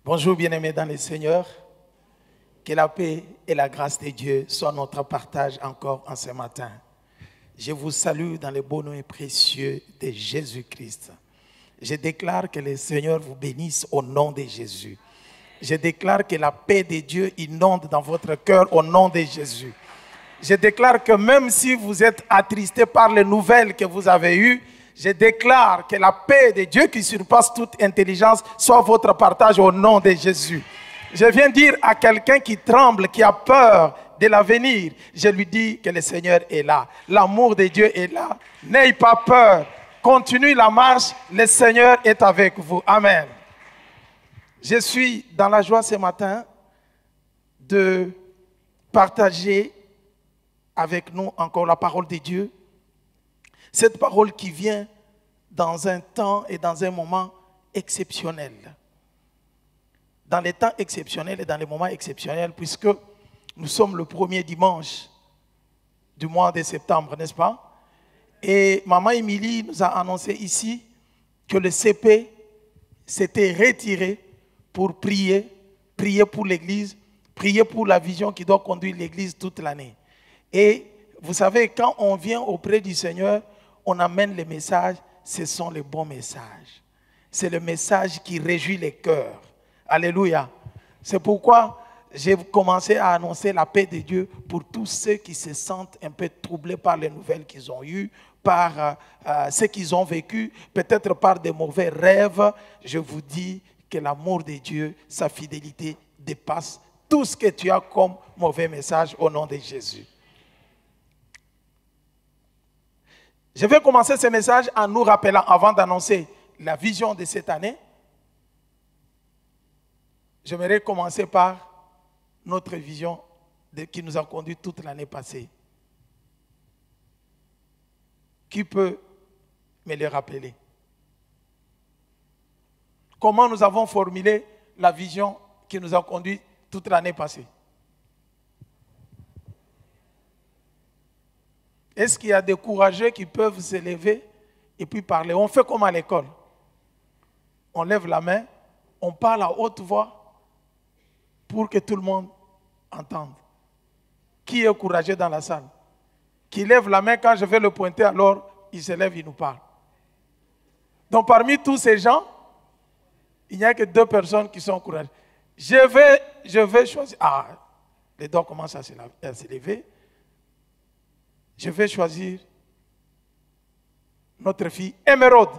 Bonjour bien-aimés dans le Seigneur, que la paix et la grâce de Dieu soient notre partage encore en ce matin. Je vous salue dans le beau nom précieux de Jésus-Christ. Je déclare que le Seigneur vous bénisse au nom de Jésus. Je déclare que la paix de Dieu inonde dans votre cœur au nom de Jésus. Je déclare que même si vous êtes attristés par les nouvelles que vous avez eues, je déclare que la paix de Dieu qui surpasse toute intelligence soit votre partage au nom de Jésus. Je viens dire à quelqu'un qui tremble, qui a peur de l'avenir, je lui dis que le Seigneur est là. L'amour de Dieu est là. N'ayez pas peur. Continue la marche. Le Seigneur est avec vous. Amen. Je suis dans la joie ce matin de partager avec nous encore la parole de Dieu. Cette parole qui vient dans un temps et dans un moment exceptionnel. Dans les temps exceptionnels et dans les moments exceptionnels, puisque nous sommes le premier dimanche du mois de septembre, n'est-ce pas? Et Maman Émilie nous a annoncé ici que le CP s'était retiré pour prier pour l'Église, prier pour la vision qui doit conduire l'Église toute l'année. Et vous savez, quand on vient auprès du Seigneur, on amène les messages, ce sont les bons messages. C'est le message qui réjouit les cœurs. Alléluia. C'est pourquoi j'ai commencé à annoncer la paix de Dieu pour tous ceux qui se sentent un peu troublés par les nouvelles qu'ils ont eues, par ce qu'ils ont vécu, peut-être par des mauvais rêves. Je vous dis que l'amour de Dieu, sa fidélité dépasse tout ce que tu as comme mauvais message au nom de Jésus. Je vais commencer ce message en nous rappelant, avant d'annoncer la vision de cette année, j'aimerais commencer par notre vision qui nous a conduit toute l'année passée. Qui peut me le rappeler? Comment nous avons formulé la vision qui nous a conduit toute l'année passée? Est-ce qu'il y a des courageux qui peuvent se lever et puis parler? On fait comme à l'école. On lève la main, on parle à haute voix pour que tout le monde entende. Qui est courageux dans la salle? Qui lève la main, quand je vais le pointer, alors il se lève, il nous parle. Donc parmi tous ces gens, il n'y a que 2 personnes qui sont courageuses. Je vais choisir. Ah, les doigts commencent à se lever. Je vais choisir notre fille Émeraude.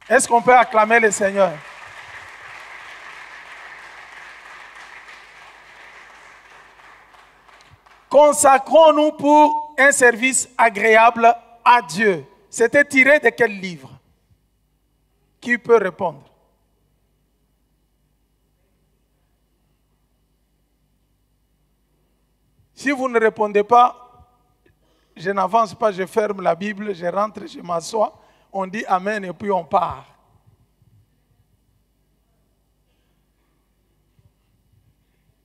Est-ce qu'on peut acclamer le Seigneur? Consacrons-nous pour un service agréable à Dieu. C'était tiré de quel livre? Qui peut répondre? Si vous ne répondez pas, je n'avance pas, je ferme la Bible, je rentre, je m'assois, on dit Amen et puis on part.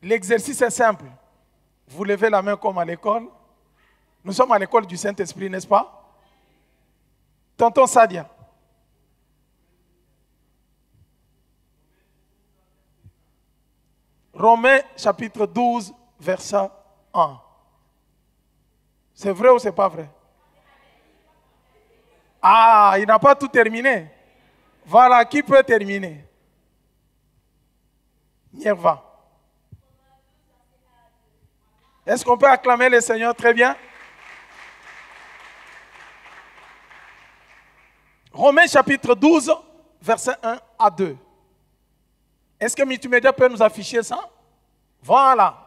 L'exercice est simple. Vous levez la main comme à l'école. Nous sommes à l'école du Saint-Esprit, n'est-ce pas? Tonton Sadia. Romains chapitre 12, verset 1. C'est vrai ou c'est pas vrai? Ah, il n'a pas tout terminé. Voilà, qui peut terminer? Nierva. Est-ce qu'on peut acclamer le Seigneur très bien? Romains chapitre 12, verset 1 à 2. Est-ce que Multimédia peut nous afficher ça? Voilà.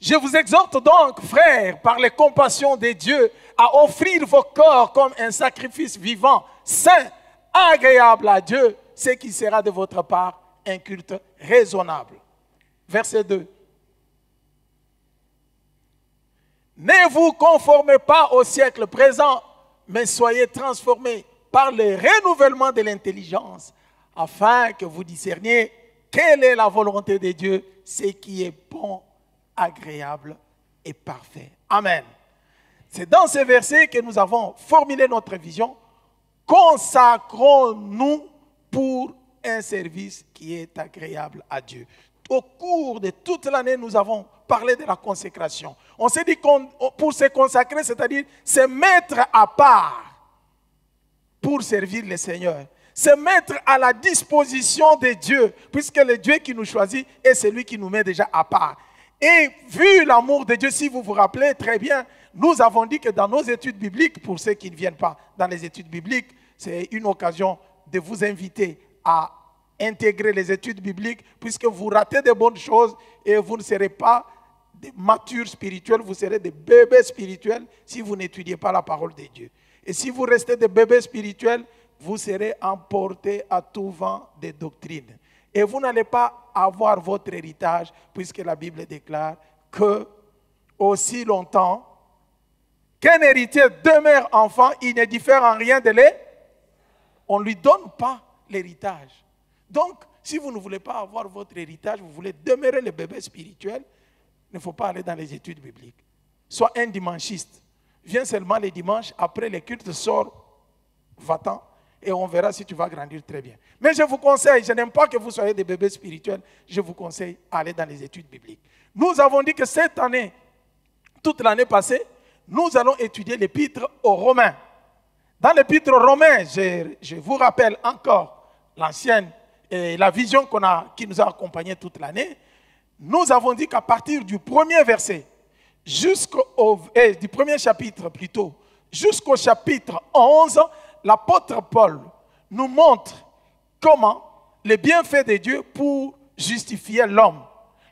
Je vous exhorte donc, frères, par les compassions de Dieu, à offrir vos corps comme un sacrifice vivant, saint, agréable à Dieu, ce qui sera de votre part un culte raisonnable. Verset 2. Ne vous conformez pas au siècle présent, mais soyez transformés par le renouvellement de l'intelligence, afin que vous discerniez quelle est la volonté de Dieu, ce qui est bon, agréable et parfait. Amen. C'est dans ce verset que nous avons formulé notre vision. Consacrons-nous pour un service qui est agréable à Dieu. Au cours de toute l'année, nous avons parlé de la consécration. On s'est dit que pour se consacrer, c'est-à-dire se mettre à part pour servir le Seigneur. Se mettre à la disposition de Dieu, puisque le Dieu qui nous choisit est celui qui nous met déjà à part. Et vu l'amour de Dieu, si vous vous rappelez très bien, nous avons dit que dans nos études bibliques, pour ceux qui ne viennent pas dans les études bibliques, c'est une occasion de vous inviter à intégrer les études bibliques, puisque vous ratez de bonnes choses et vous ne serez pas des matures spirituels, vous serez des bébés spirituels si vous n'étudiez pas la parole de Dieu. Et si vous restez des bébés spirituels, vous serez emportés à tout vent des doctrines. Et vous n'allez pas avoir votre héritage, puisque la Bible déclare que aussi longtemps qu'un héritier demeure enfant, il ne diffère en rien de l'héritage. On ne lui donne pas l'héritage. Donc, si vous ne voulez pas avoir votre héritage, vous voulez demeurer le bébé spirituel, il ne faut pas aller dans les études bibliques. Sois un dimanchiste. Viens seulement les dimanches, après les cultes, sors, va-t'en, et on verra si tu vas grandir très bien. Mais je vous conseille, je n'aime pas que vous soyez des bébés spirituels, je vous conseille d'aller dans les études bibliques. Nous avons dit que cette année, toute l'année passée, nous allons étudier l'épître aux Romains. Dans l'épître aux Romains, je vous rappelle encore l'ancienne, la vision qui nous a accompagnés toute l'année. Nous avons dit qu'à partir du premier verset, du premier chapitre plutôt, jusqu'au chapitre 11, l'apôtre Paul nous montre comment les bienfaits de Dieu pour justifier l'homme.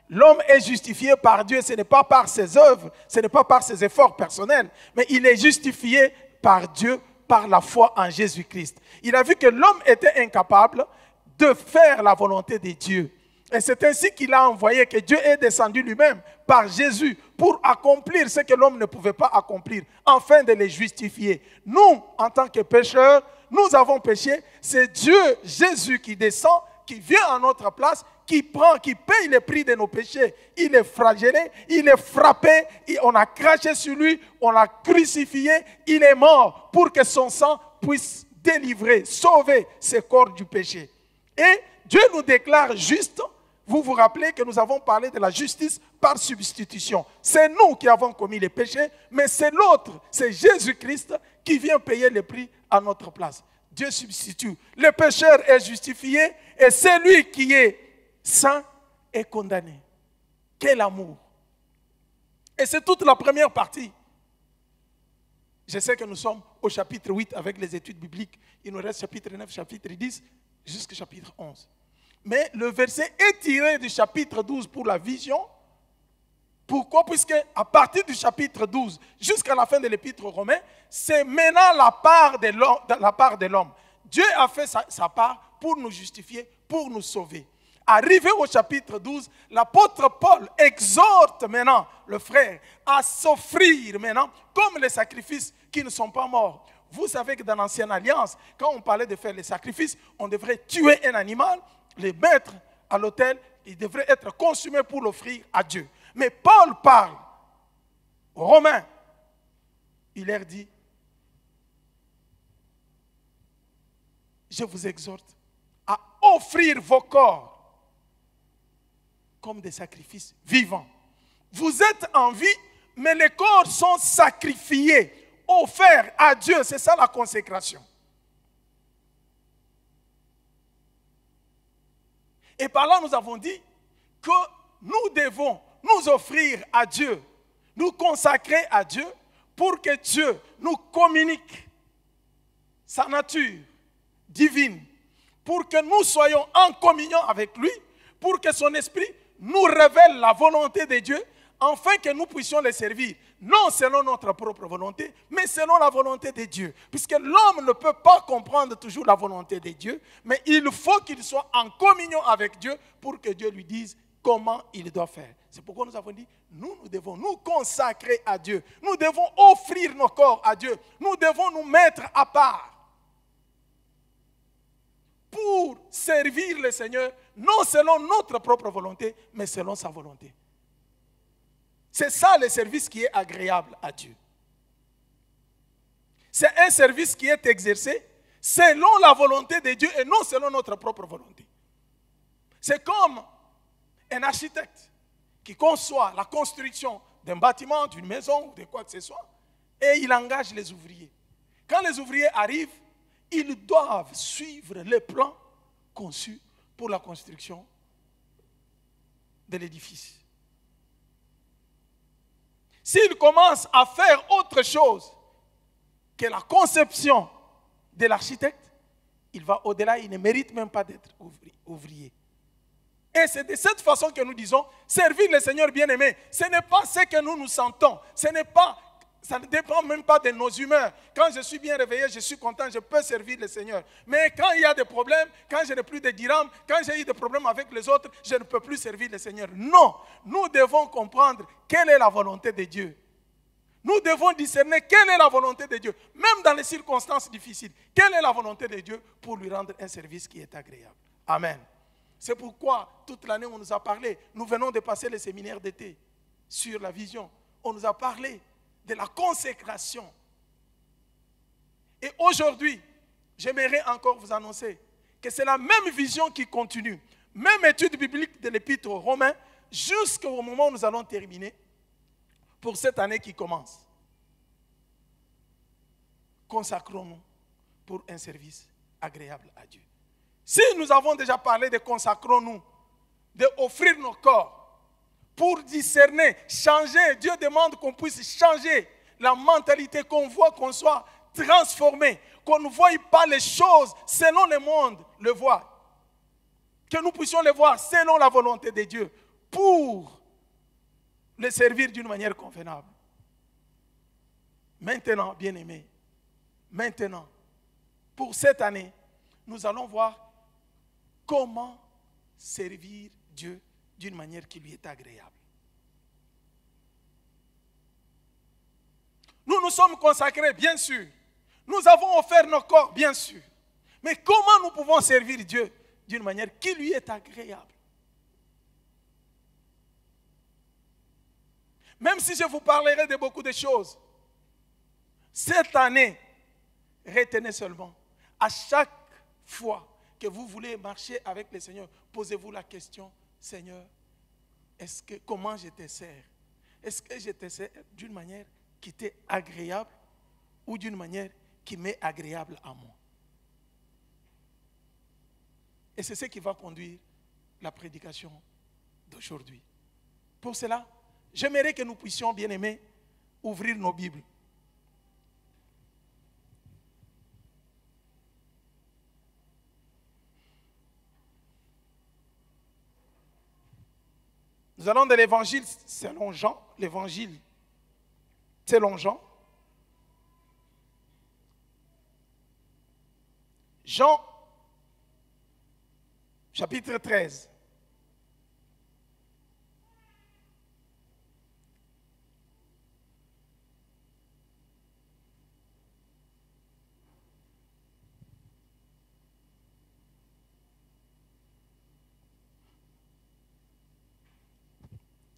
L'homme est justifié par Dieu, ce n'est pas par ses œuvres, ce n'est pas par ses efforts personnels, mais il est justifié par Dieu, par la foi en Jésus-Christ. Il a vu que l'homme était incapable de faire la volonté de Dieu. Et c'est ainsi qu'il a envoyé, que Dieu est descendu lui-même par Jésus pour accomplir ce que l'homme ne pouvait pas accomplir, afin de les justifier. Nous, en tant que pécheurs, nous avons péché. C'est Dieu, Jésus, qui descend, qui vient à notre place, qui paye le prix de nos péchés. Il est flagellé, il est frappé, on a craché sur lui, on l'a crucifié, il est mort pour que son sang puisse délivrer, sauver ce corps du péché. Et Dieu nous déclare juste. Vous vous rappelez que nous avons parlé de la justice par substitution. C'est nous qui avons commis les péchés, mais c'est l'autre, c'est Jésus-Christ qui vient payer le prix à notre place. Dieu substitue. Le pécheur est justifié et celui qui est saint est condamné. Quel amour! Et c'est toute la première partie. Je sais que nous sommes au chapitre 8 avec les études bibliques. Il nous reste chapitre 9, chapitre 10, jusqu'au chapitre 11. Mais le verset est tiré du chapitre 12 pour la vision. Pourquoi? Puisque à partir du chapitre 12 jusqu'à la fin de l'épître aux Romains, c'est maintenant la part de l'homme. Dieu a fait sa part pour nous justifier, pour nous sauver. Arrivé au chapitre 12, l'apôtre Paul exhorte maintenant le frère à s'offrir maintenant comme les sacrifices qui ne sont pas morts. Vous savez que dans l'Ancienne Alliance, quand on parlait de faire les sacrifices, on devrait tuer un animal, le mettre à l'autel, il devrait être consumé pour l'offrir à Dieu. Mais Paul parle aux Romains. Il leur dit, je vous exhorte à offrir vos corps comme des sacrifices vivants. Vous êtes en vie, mais les corps sont sacrifiés, offerts à Dieu. C'est ça la consécration. Et par là, nous avons dit que nous devons nous offrir à Dieu, nous consacrer à Dieu pour que Dieu nous communique sa nature divine, pour que nous soyons en communion avec lui, pour que son esprit nous révèle la volonté de Dieu, afin que nous puissions le servir. non selon notre propre volonté, mais selon la volonté de Dieu. Puisque l'homme ne peut pas comprendre toujours la volonté de Dieu, mais il faut qu'il soit en communion avec Dieu pour que Dieu lui dise comment il doit faire. C'est pourquoi nous avons dit, nous devons nous consacrer à Dieu. Nous devons offrir nos corps à Dieu. Nous devons nous mettre à part pour servir le Seigneur, non selon notre propre volonté, mais selon sa volonté. C'est ça le service qui est agréable à Dieu. C'est un service qui est exercé selon la volonté de Dieu et non selon notre propre volonté. C'est comme un architecte qui conçoit la construction d'un bâtiment, d'une maison ou de quoi que ce soit, et il engage les ouvriers. Quand les ouvriers arrivent, ils doivent suivre les plans conçus pour la construction de l'édifice. S'ils commencent à faire autre chose que la conception de l'architecte, il va au-delà, il ne mérite même pas d'être ouvrier. Et c'est de cette façon que nous disons, servir le Seigneur bien-aimé, ce n'est pas ce que nous nous sentons, ça ne dépend même pas de nos humeurs. Quand je suis bien réveillé, je suis content, je peux servir le Seigneur. Mais quand il y a des problèmes, quand je n'ai plus de dirhams, quand j'ai eu des problèmes avec les autres, je ne peux plus servir le Seigneur. Non, nous devons comprendre quelle est la volonté de Dieu. Nous devons discerner quelle est la volonté de Dieu, même dans les circonstances difficiles. Quelle est la volonté de Dieu pour lui rendre un service qui est agréable. Amen. C'est pourquoi toute l'année on nous a parlé, nous venons de passer le séminaire d'été sur la vision. On nous a parlé de la consécration. Et aujourd'hui, j'aimerais encore vous annoncer que c'est la même vision qui continue. Même étude biblique de l'Épître aux Romains, jusqu'au moment où nous allons terminer pour cette année qui commence. Consacrons-nous pour un service agréable à Dieu. Si nous avons déjà parlé de consacrons-nous, d'offrir nos corps, pour discerner, changer. Dieu demande qu'on puisse changer la mentalité, qu'on voit, qu'on soit transformé, qu'on ne voie pas les choses selon le monde le voit. Que nous puissions les voir selon la volonté de Dieu pour les servir d'une manière convenable. Maintenant, bien-aimés, maintenant, pour cette année, nous allons voir comment servir Dieu d'une manière qui lui est agréable. Nous nous sommes consacrés, bien sûr. Nous avons offert nos corps, bien sûr. Mais comment nous pouvons servir Dieu d'une manière qui lui est agréable? Même si je vous parlerai de beaucoup de choses, cette année, retenez seulement, à chaque fois que vous voulez marcher avec le Seigneur, posez-vous la question, Seigneur, comment je te sers? Est-ce que je te sers d'une manière qui t'est agréable ou d'une manière qui m'est agréable à moi? Et c'est ce qui va conduire la prédication d'aujourd'hui. Pour cela, j'aimerais que nous puissions, bien-aimés, ouvrir nos Bibles. Nous allons de l'évangile selon Jean, l'évangile selon Jean. Jean, chapitre 13.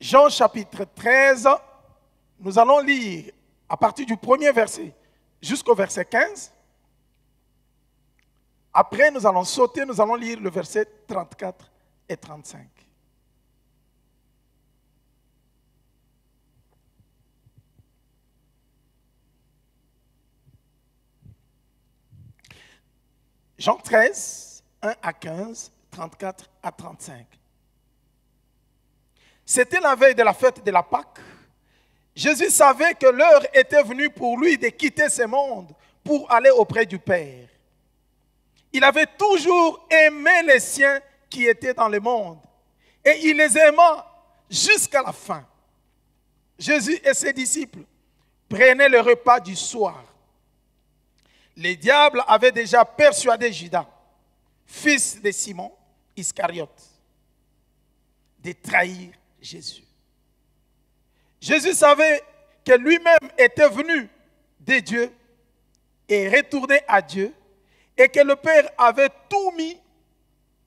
Jean chapitre 13, nous allons lire à partir du premier verset jusqu'au verset 15. Après, nous allons sauter, nous allons lire le verset 34 et 35. Jean 13, 1 à 15, 34 à 35. C'était la veille de la fête de la Pâque. Jésus savait que l'heure était venue pour lui de quitter ce monde pour aller auprès du Père. Il avait toujours aimé les siens qui étaient dans le monde et il les aima jusqu'à la fin. Jésus et ses disciples prenaient le repas du soir. Le diable avait déjà persuadé Judas, fils de Simon Iscariote, de trahir Jésus. Jésus savait que lui-même était venu de Dieu et retourné à Dieu et que le Père avait tout mis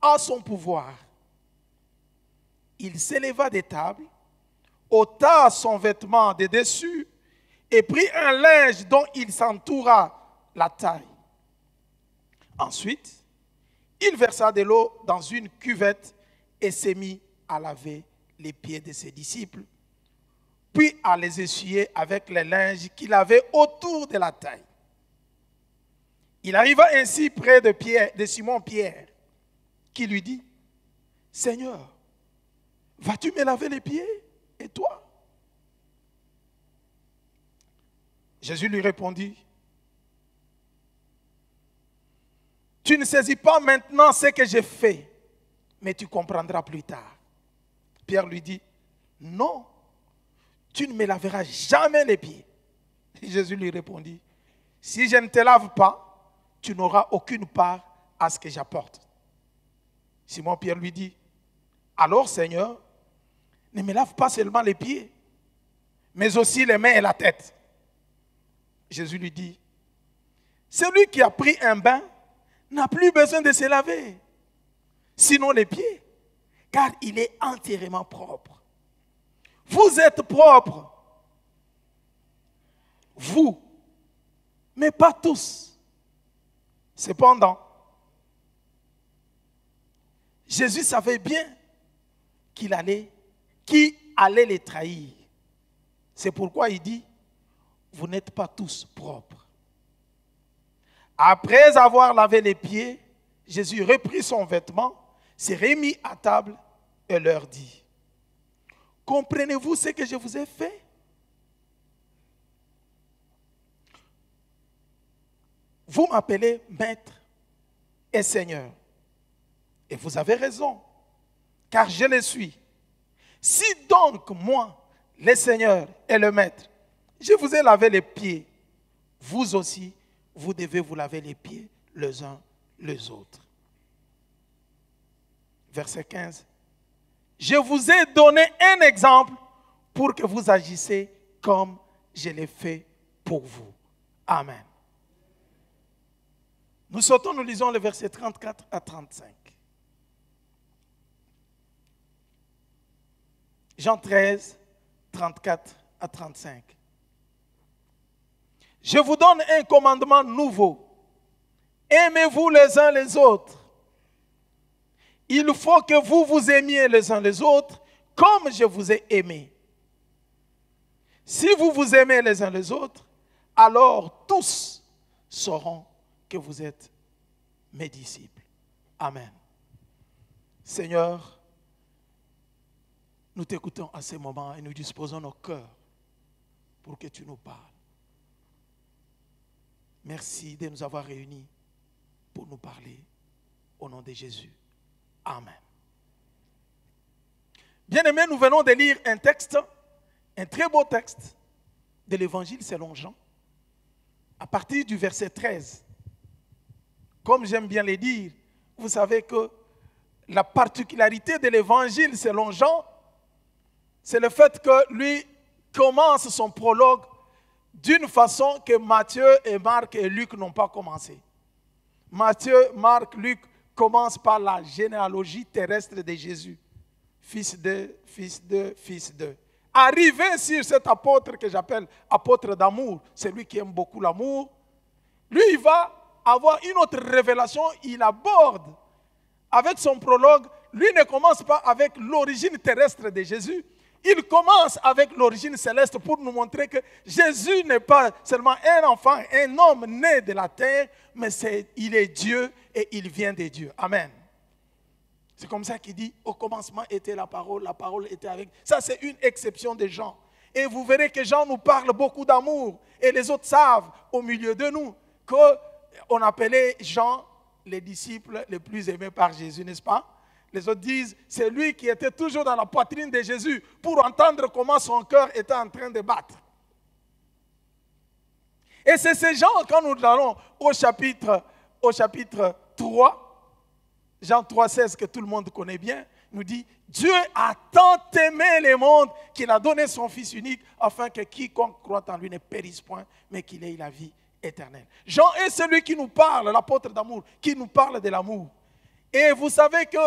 à son pouvoir. Il s'éleva des tables, ôta son vêtement de dessus et prit un linge dont il s'entoura la taille. Ensuite, il versa de l'eau dans une cuvette et s'est mis à laver les pieds de ses disciples, puis à les essuyer avec les linges qu'il avait autour de la taille. Il arriva ainsi près de Simon-Pierre, qui lui dit, « Seigneur, vas-tu me laver les pieds, et toi ?» Jésus lui répondit, « Tu ne saisis pas maintenant ce que j'ai fait, mais tu comprendras plus tard. » Pierre lui dit, « Non, tu ne me laveras jamais les pieds. » Et Jésus lui répondit, « Si je ne te lave pas, tu n'auras aucune part à ce que j'apporte. » Simon-Pierre lui dit, « Alors Seigneur, ne me lave pas seulement les pieds, mais aussi les mains et la tête. » Jésus lui dit, « Celui qui a pris un bain n'a plus besoin de se laver, sinon les pieds, car il est entièrement propre. Vous êtes propres, vous, mais pas tous. Cependant, Jésus savait bien qui allait les trahir. C'est pourquoi il dit, vous n'êtes pas tous propres. Après avoir lavé les pieds, Jésus reprit son vêtement, s'est remis à table et leur dit, comprenez-vous ce que je vous ai fait? Vous m'appelez maître et seigneur. Et vous avez raison, car je le suis. Si donc moi, le Seigneur et le maître, je vous ai lavé les pieds, vous aussi, vous devez vous laver les pieds les uns les autres. Verset 15. Je vous ai donné un exemple pour que vous agissiez comme je l'ai fait pour vous. Amen. Nous sautons, nous lisons le verset 34 à 35. Jean 13, 34 à 35. Je vous donne un commandement nouveau. Aimez-vous les uns les autres. Il faut que vous vous aimiez les uns les autres comme je vous ai aimé. Si vous vous aimez les uns les autres, alors tous sauront que vous êtes mes disciples. Amen. Seigneur, nous t'écoutons à ce moment et nous disposons nos cœurs pour que tu nous parles. Merci de nous avoir réunis pour nous parler au nom de Jésus. Amen. Bien-aimés, nous venons de lire un texte, un très beau texte de l'Évangile selon Jean, à partir du verset 13. Comme j'aime bien le dire, vous savez que la particularité de l'Évangile selon Jean, c'est le fait que lui commence son prologue d'une façon que Matthieu et Marc et Luc n'ont pas commencé. Matthieu, Marc, Luc commencent par la généalogie terrestre de Jésus. Fils de, fils de, fils de. Arrivé sur cet apôtre que j'appelle apôtre d'amour, celui qui aime beaucoup l'amour, lui il va avoir une autre révélation, il aborde avec son prologue, lui ne commence pas avec l'origine terrestre de Jésus, il commence avec l'origine céleste pour nous montrer que Jésus n'est pas seulement un enfant, un homme né de la terre, mais il est Dieu et il vient de Dieu. Amen. C'est comme ça qu'il dit, au commencement était la parole était avec. Ça c'est une exception de Jean. Et vous verrez que Jean nous parle beaucoup d'amour. Et les autres savent au milieu de nous qu'on appelait Jean les disciples les plus aimés par Jésus, n'est-ce pas? Les autres disent, c'est lui qui était toujours dans la poitrine de Jésus pour entendre comment son cœur était en train de battre. Et c'est ces gens, quand nous allons au chapitre 3, Jean 3,16, que tout le monde connaît bien, nous dit, Dieu a tant aimé le monde qu'il a donné son Fils unique afin que quiconque croit en lui ne périsse point, mais qu'il ait la vie éternelle. Jean est celui qui nous parle, l'apôtre d'amour, qui nous parle de l'amour. Et vous savez que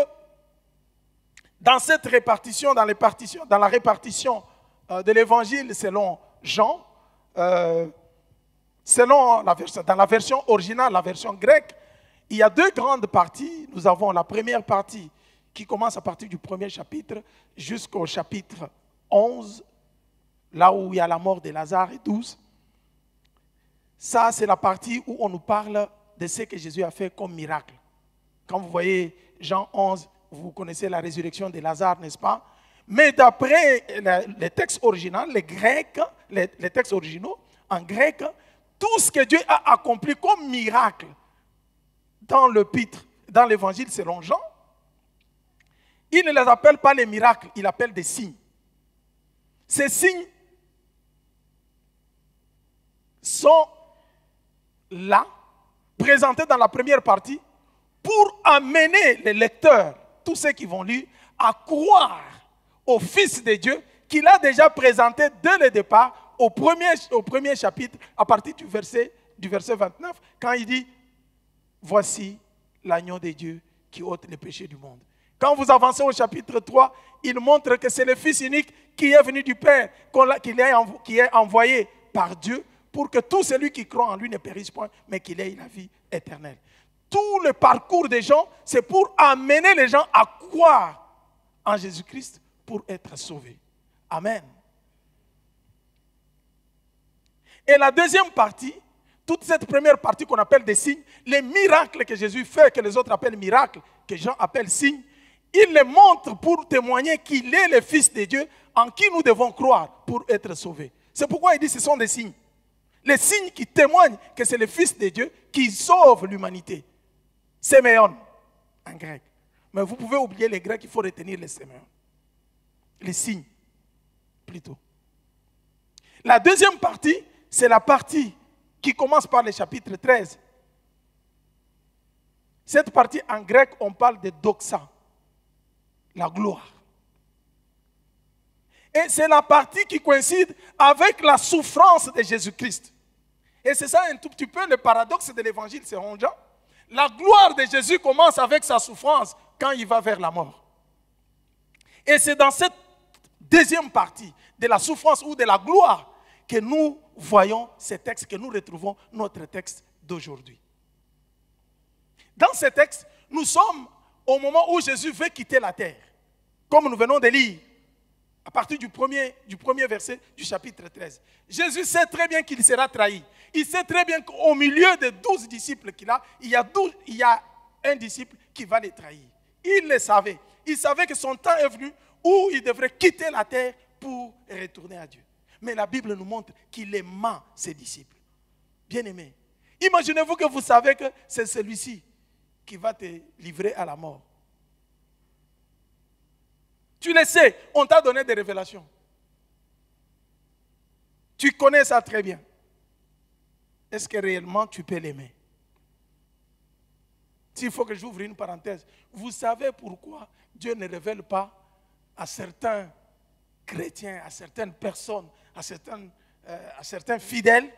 dans cette répartition, dans la répartition de l'évangile selon Jean, dans la version originale, la version grecque, il y a deux grandes parties. Nous avons la première partie qui commence à partir du premier chapitre jusqu'au chapitre 11, là où il y a la mort de Lazare et 12. Ça, c'est la partie où on nous parle de ce que Jésus a fait comme miracle. Quand vous voyez Jean 11, vous connaissez la résurrection de Lazare, n'est-ce pas? Mais d'après les textes originaux, les textes originaux, en grec, tout ce que Dieu a accompli comme miracle dans l'évangile selon Jean, il ne les appelle pas les miracles, il appelle des signes. Ces signes sont là, présentés dans la première partie, pour amener les lecteurs, tous ceux qui vont lire, à croire au Fils de Dieu qu'il a déjà présenté dès le départ au premier chapitre, à partir du verset 29, quand il dit « Voici l'agneau de Dieu qui ôte les péchés du monde ». Quand vous avancez au chapitre 3, il montre que c'est le Fils unique qui est venu du Père, qui est envoyé par Dieu pour que tout celui qui croit en lui ne périsse point, mais qu'il ait la vie éternelle. Tout le parcours des gens, c'est pour amener les gens à croire en Jésus-Christ pour être sauvés. Amen. Et la deuxième partie, toute cette première partie qu'on appelle des signes, les miracles que Jésus fait, que les autres appellent miracles, que Jean appelle signes, il les montre pour témoigner qu'il est le Fils de Dieu en qui nous devons croire pour être sauvés. C'est pourquoi il dit que ce sont des signes. Les signes qui témoignent que c'est le Fils de Dieu qui sauve l'humanité. Séméon, en grec. Mais vous pouvez oublier les Grecs, il faut retenir les séméon. Les signes, plutôt. La deuxième partie, c'est la partie qui commence par le chapitre 13. Cette partie, en grec, on parle de doxa, la gloire. Et c'est la partie qui coïncide avec la souffrance de Jésus-Christ. Et c'est ça un tout petit peu le paradoxe de l'évangile selon Jean. La gloire de Jésus commence avec sa souffrance quand il va vers la mort. Et c'est dans cette deuxième partie de la souffrance ou de la gloire que nous voyons ces textes, que nous retrouvons notre texte d'aujourd'hui. Dans ce texte, nous sommes au moment où Jésus veut quitter la terre. Comme nous venons de lire, à partir du premier verset du chapitre 13. Jésus sait très bien qu'il sera trahi. Il sait très bien qu'au milieu des 12 disciples qu'il a, il y a un disciple qui va les trahir. Il le savait. Il savait que son temps est venu où il devrait quitter la terre pour retourner à Dieu. Mais la Bible nous montre qu'il aima ses disciples. Bien-aimés, imaginez-vous que vous savez que c'est celui-ci qui va te livrer à la mort. Tu le sais, on t'a donné des révélations. Tu connais ça très bien. Est-ce que réellement tu peux l'aimer? S'il faut que j'ouvre une parenthèse, vous savez pourquoi Dieu ne révèle pas à certains chrétiens, à certaines personnes, à certains fidèles,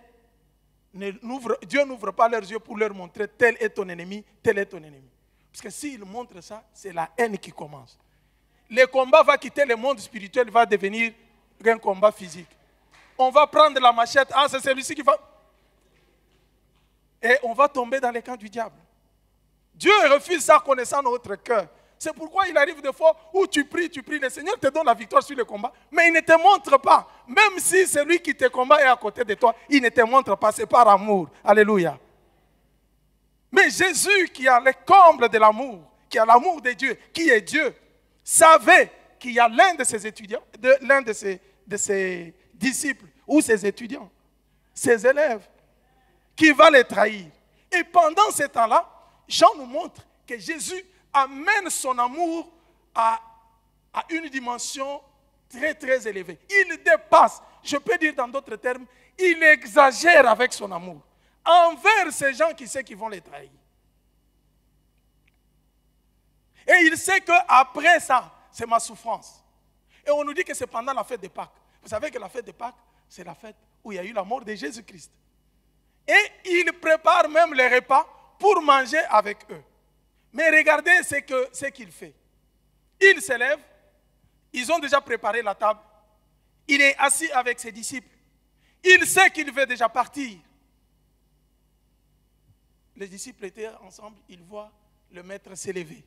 Dieu n'ouvre pas leurs yeux pour leur montrer tel est ton ennemi, tel est ton ennemi. Parce que s'il montre ça, c'est la haine qui commence. Le combat va quitter le monde spirituel, va devenir un combat physique. On va prendre la machette, ah c'est celui-ci qui va... Et on va tomber dans les camps du diable. Dieu refuse ça connaissant notre cœur. C'est pourquoi il arrive des fois où tu pries, le Seigneur te donne la victoire sur le combat, mais il ne te montre pas. Même si celui qui te combat est à côté de toi, il ne te montre pas, c'est par amour. Alléluia. Mais Jésus qui a le comble de l'amour, qui a l'amour de Dieu, qui est Dieu, savait qu'il y a l'un de ses étudiants, l'un de ses disciples ou ses étudiants, ses élèves, qui va les trahir. Et pendant ce temps-là, Jean nous montre que Jésus amène son amour à une dimension très, très élevée. Il dépasse, je peux dire dans d'autres termes, il exagère avec son amour envers ces gens qui savent qu'ils vont les trahir. Et il sait qu'après ça, c'est ma souffrance. Et on nous dit que c'est pendant la fête de Pâques. Vous savez que la fête de Pâques, c'est la fête où il y a eu la mort de Jésus-Christ. Et il prépare même les repas pour manger avec eux. Mais regardez ce qu'il fait. Il se lève, ils ont déjà préparé la table. Il est assis avec ses disciples. Il sait qu'il veut déjà partir. Les disciples étaient ensemble, ils voient le maître s'élever.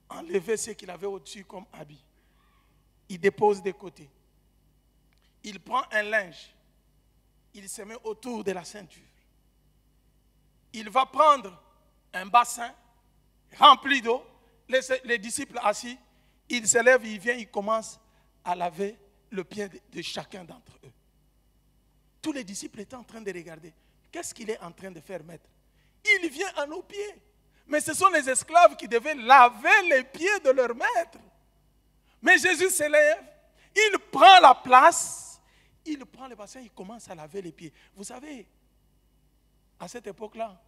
Enlever ce qu'il avait au-dessus comme habit. Il dépose de côté. Il prend un linge. Il se met autour de la ceinture. Il va prendre un bassin rempli d'eau. Les disciples assis, il se lève, il vient, il commence à laver le pied de chacun d'entre eux. Tous les disciples étaient en train de regarder. Qu'est-ce qu'il est en train de faire, maître? Il vient à nos pieds. Mais ce sont les esclaves qui devaient laver les pieds de leur maître. Mais Jésus se lève, il prend la place, il prend le bassin, il commence à laver les pieds. Vous savez, à cette époque-là,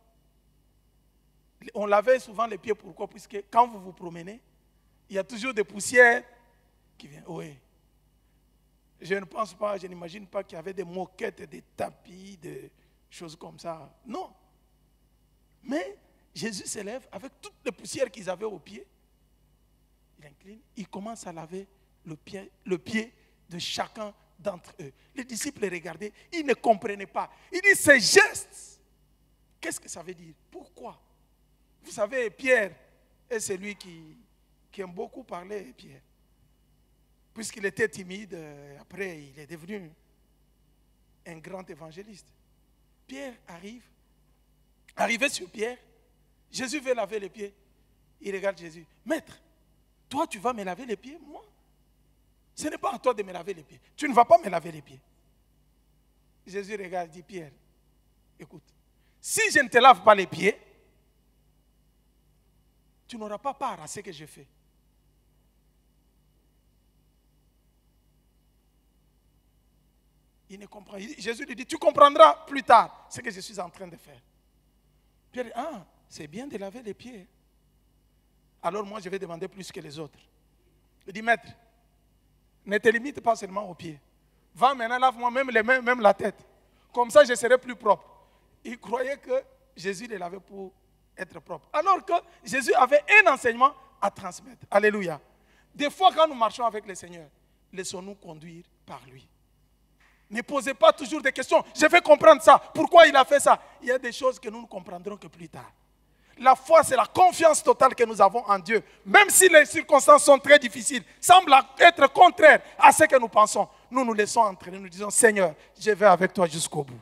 on lavait souvent les pieds. Pourquoi? Puisque quand vous vous promenez, il y a toujours des poussières qui viennent. Oui. Je ne pense pas, je n'imagine pas qu'il y avait des moquettes, des tapis, des choses comme ça. Non. Mais Jésus se lève avec toutes les poussières qu'ils avaient aux pieds. Il incline, il commence à laver le pied de chacun d'entre eux. Les disciples regardaient, ils ne comprenaient pas. Il dit, ces gestes, qu'est-ce que ça veut dire? Pourquoi? Vous savez, Pierre est celui qui aime beaucoup parler, Pierre. Puisqu'il était timide, après il est devenu un grand évangéliste. Pierre arrivé sur Pierre, Jésus veut laver les pieds. Il regarde Jésus. Maître, toi tu vas me laver les pieds, moi? Ce n'est pas à toi de me laver les pieds. Tu ne vas pas me laver les pieds. Jésus regarde et dit, Pierre, écoute, si je ne te lave pas les pieds, tu n'auras pas part à ce que je fais. Il ne comprend. Jésus lui dit, tu comprendras plus tard ce que je suis en train de faire. Pierre dit, ah, c'est bien de laver les pieds. Alors moi, je vais demander plus que les autres. Il dit, maître, ne te limite pas seulement aux pieds. Va maintenant, lave-moi même les mains, même la tête. Comme ça, je serai plus propre. Il croyait que Jésus les lavait pour être propre. Alors que Jésus avait un enseignement à transmettre. Alléluia. Des fois, quand nous marchons avec le Seigneur, laissons-nous conduire par lui. Ne posez pas toujours des questions. Je vais comprendre ça. Pourquoi il a fait ça? Il y a des choses que nous ne comprendrons que plus tard. La foi, c'est la confiance totale que nous avons en Dieu. Même si les circonstances sont très difficiles, semblent être contraires à ce que nous pensons, nous nous laissons entraîner. Nous disons, Seigneur, je vais avec toi jusqu'au bout.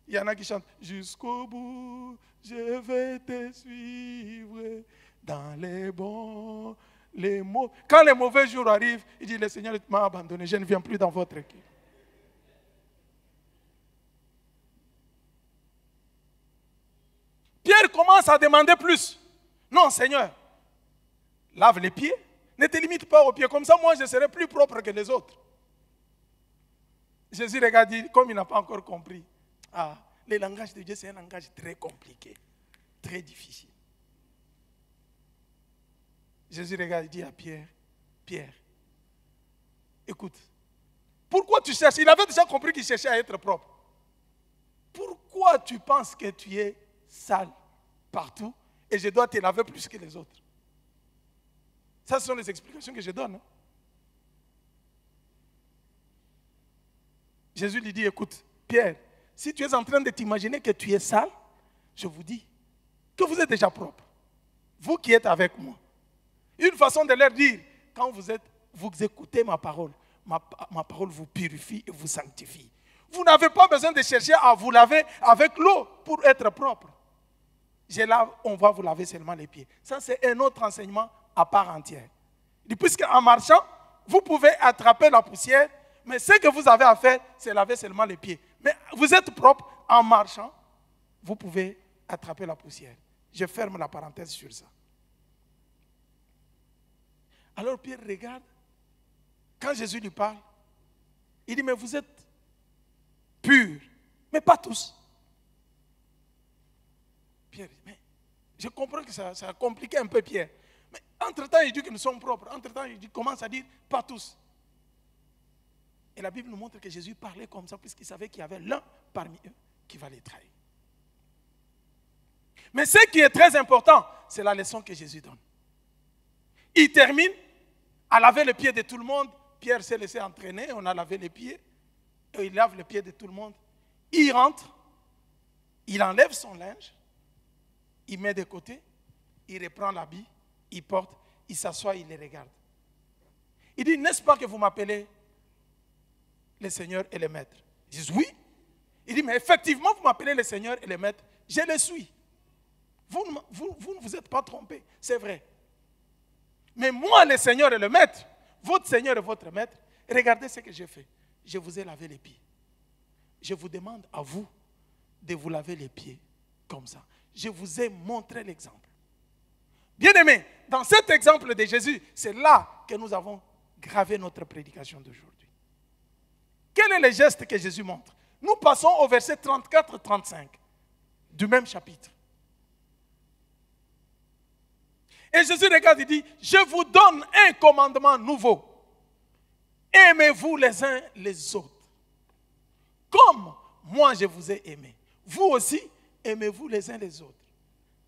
Il y en a qui chantent, jusqu'au bout, je vais te suivre dans les bons, les mauvais. Quand les mauvais jours arrivent, il dit, le Seigneur m'a abandonné, je ne viens plus dans votre équipe. Pierre commence à demander plus. Non, Seigneur, lave les pieds. Ne te limite pas aux pieds. Comme ça, moi, je serai plus propre que les autres. Jésus regarde, dit, comme il n'a pas encore compris. Ah, le langage de Dieu, c'est un langage très compliqué, très difficile. Jésus regarde et dit à Pierre, Pierre, écoute, pourquoi tu cherches? Il avait déjà compris qu'il cherchait à être propre. Pourquoi tu penses que tu es sale partout et je dois te laver plus que les autres? Ça, ce sont les explications que je donne. Hein? Jésus lui dit, écoute, Pierre, si tu es en train de t'imaginer que tu es sale, je vous dis que vous êtes déjà propre. Vous qui êtes avec moi. Une façon de leur dire, quand vous écoutez ma parole vous purifie et vous sanctifie. Vous n'avez pas besoin de chercher à vous laver avec l'eau pour être propre. On va vous laver seulement les pieds. Ça, c'est un autre enseignement à part entière. Puisqu'en marchant, vous pouvez attraper la poussière, mais ce que vous avez à faire, c'est laver seulement les pieds. Mais vous êtes propre, en marchant, vous pouvez attraper la poussière. Je ferme la parenthèse sur ça. Alors Pierre regarde. Quand Jésus lui parle, il dit, mais vous êtes purs, mais pas tous. Pierre dit, mais je comprends que ça a compliqué un peu Pierre. Mais entre-temps, il dit que nous sommes propres. Entre-temps, il commence à dire, pas tous. Et la Bible nous montre que Jésus parlait comme ça, puisqu'il savait qu'il y avait l'un parmi eux qui va les trahir. Mais ce qui est très important, c'est la leçon que Jésus donne. Il termine à laver les pieds de tout le monde. Pierre s'est laissé entraîner, on a lavé les pieds. Et il lave les pieds de tout le monde. Il rentre, il enlève son linge, il met de côté, il reprend l'habit, il porte, il s'assoit, il les regarde. Il dit, n'est-ce pas que vous m'appelez le Seigneur et le Maître? Ils disent, oui. Il dit, mais effectivement, vous m'appelez le Seigneur et le Maître, je le suis. Vous ne vous êtes pas trompé, c'est vrai. Mais moi, le Seigneur et le Maître, votre Seigneur et votre Maître, regardez ce que j'ai fait. Je vous ai lavé les pieds. Je vous demande à vous de vous laver les pieds comme ça. Je vous ai montré l'exemple. Bien-aimés, dans cet exemple de Jésus, c'est là que nous avons gravé notre prédication d'aujourd'hui. Quel est le geste que Jésus montre? Nous passons au verset 34-35 du même chapitre. Et Jésus regarde et dit, je vous donne un commandement nouveau. Aimez-vous les uns les autres. Comme moi je vous ai aimé. Vous aussi, aimez-vous les uns les autres.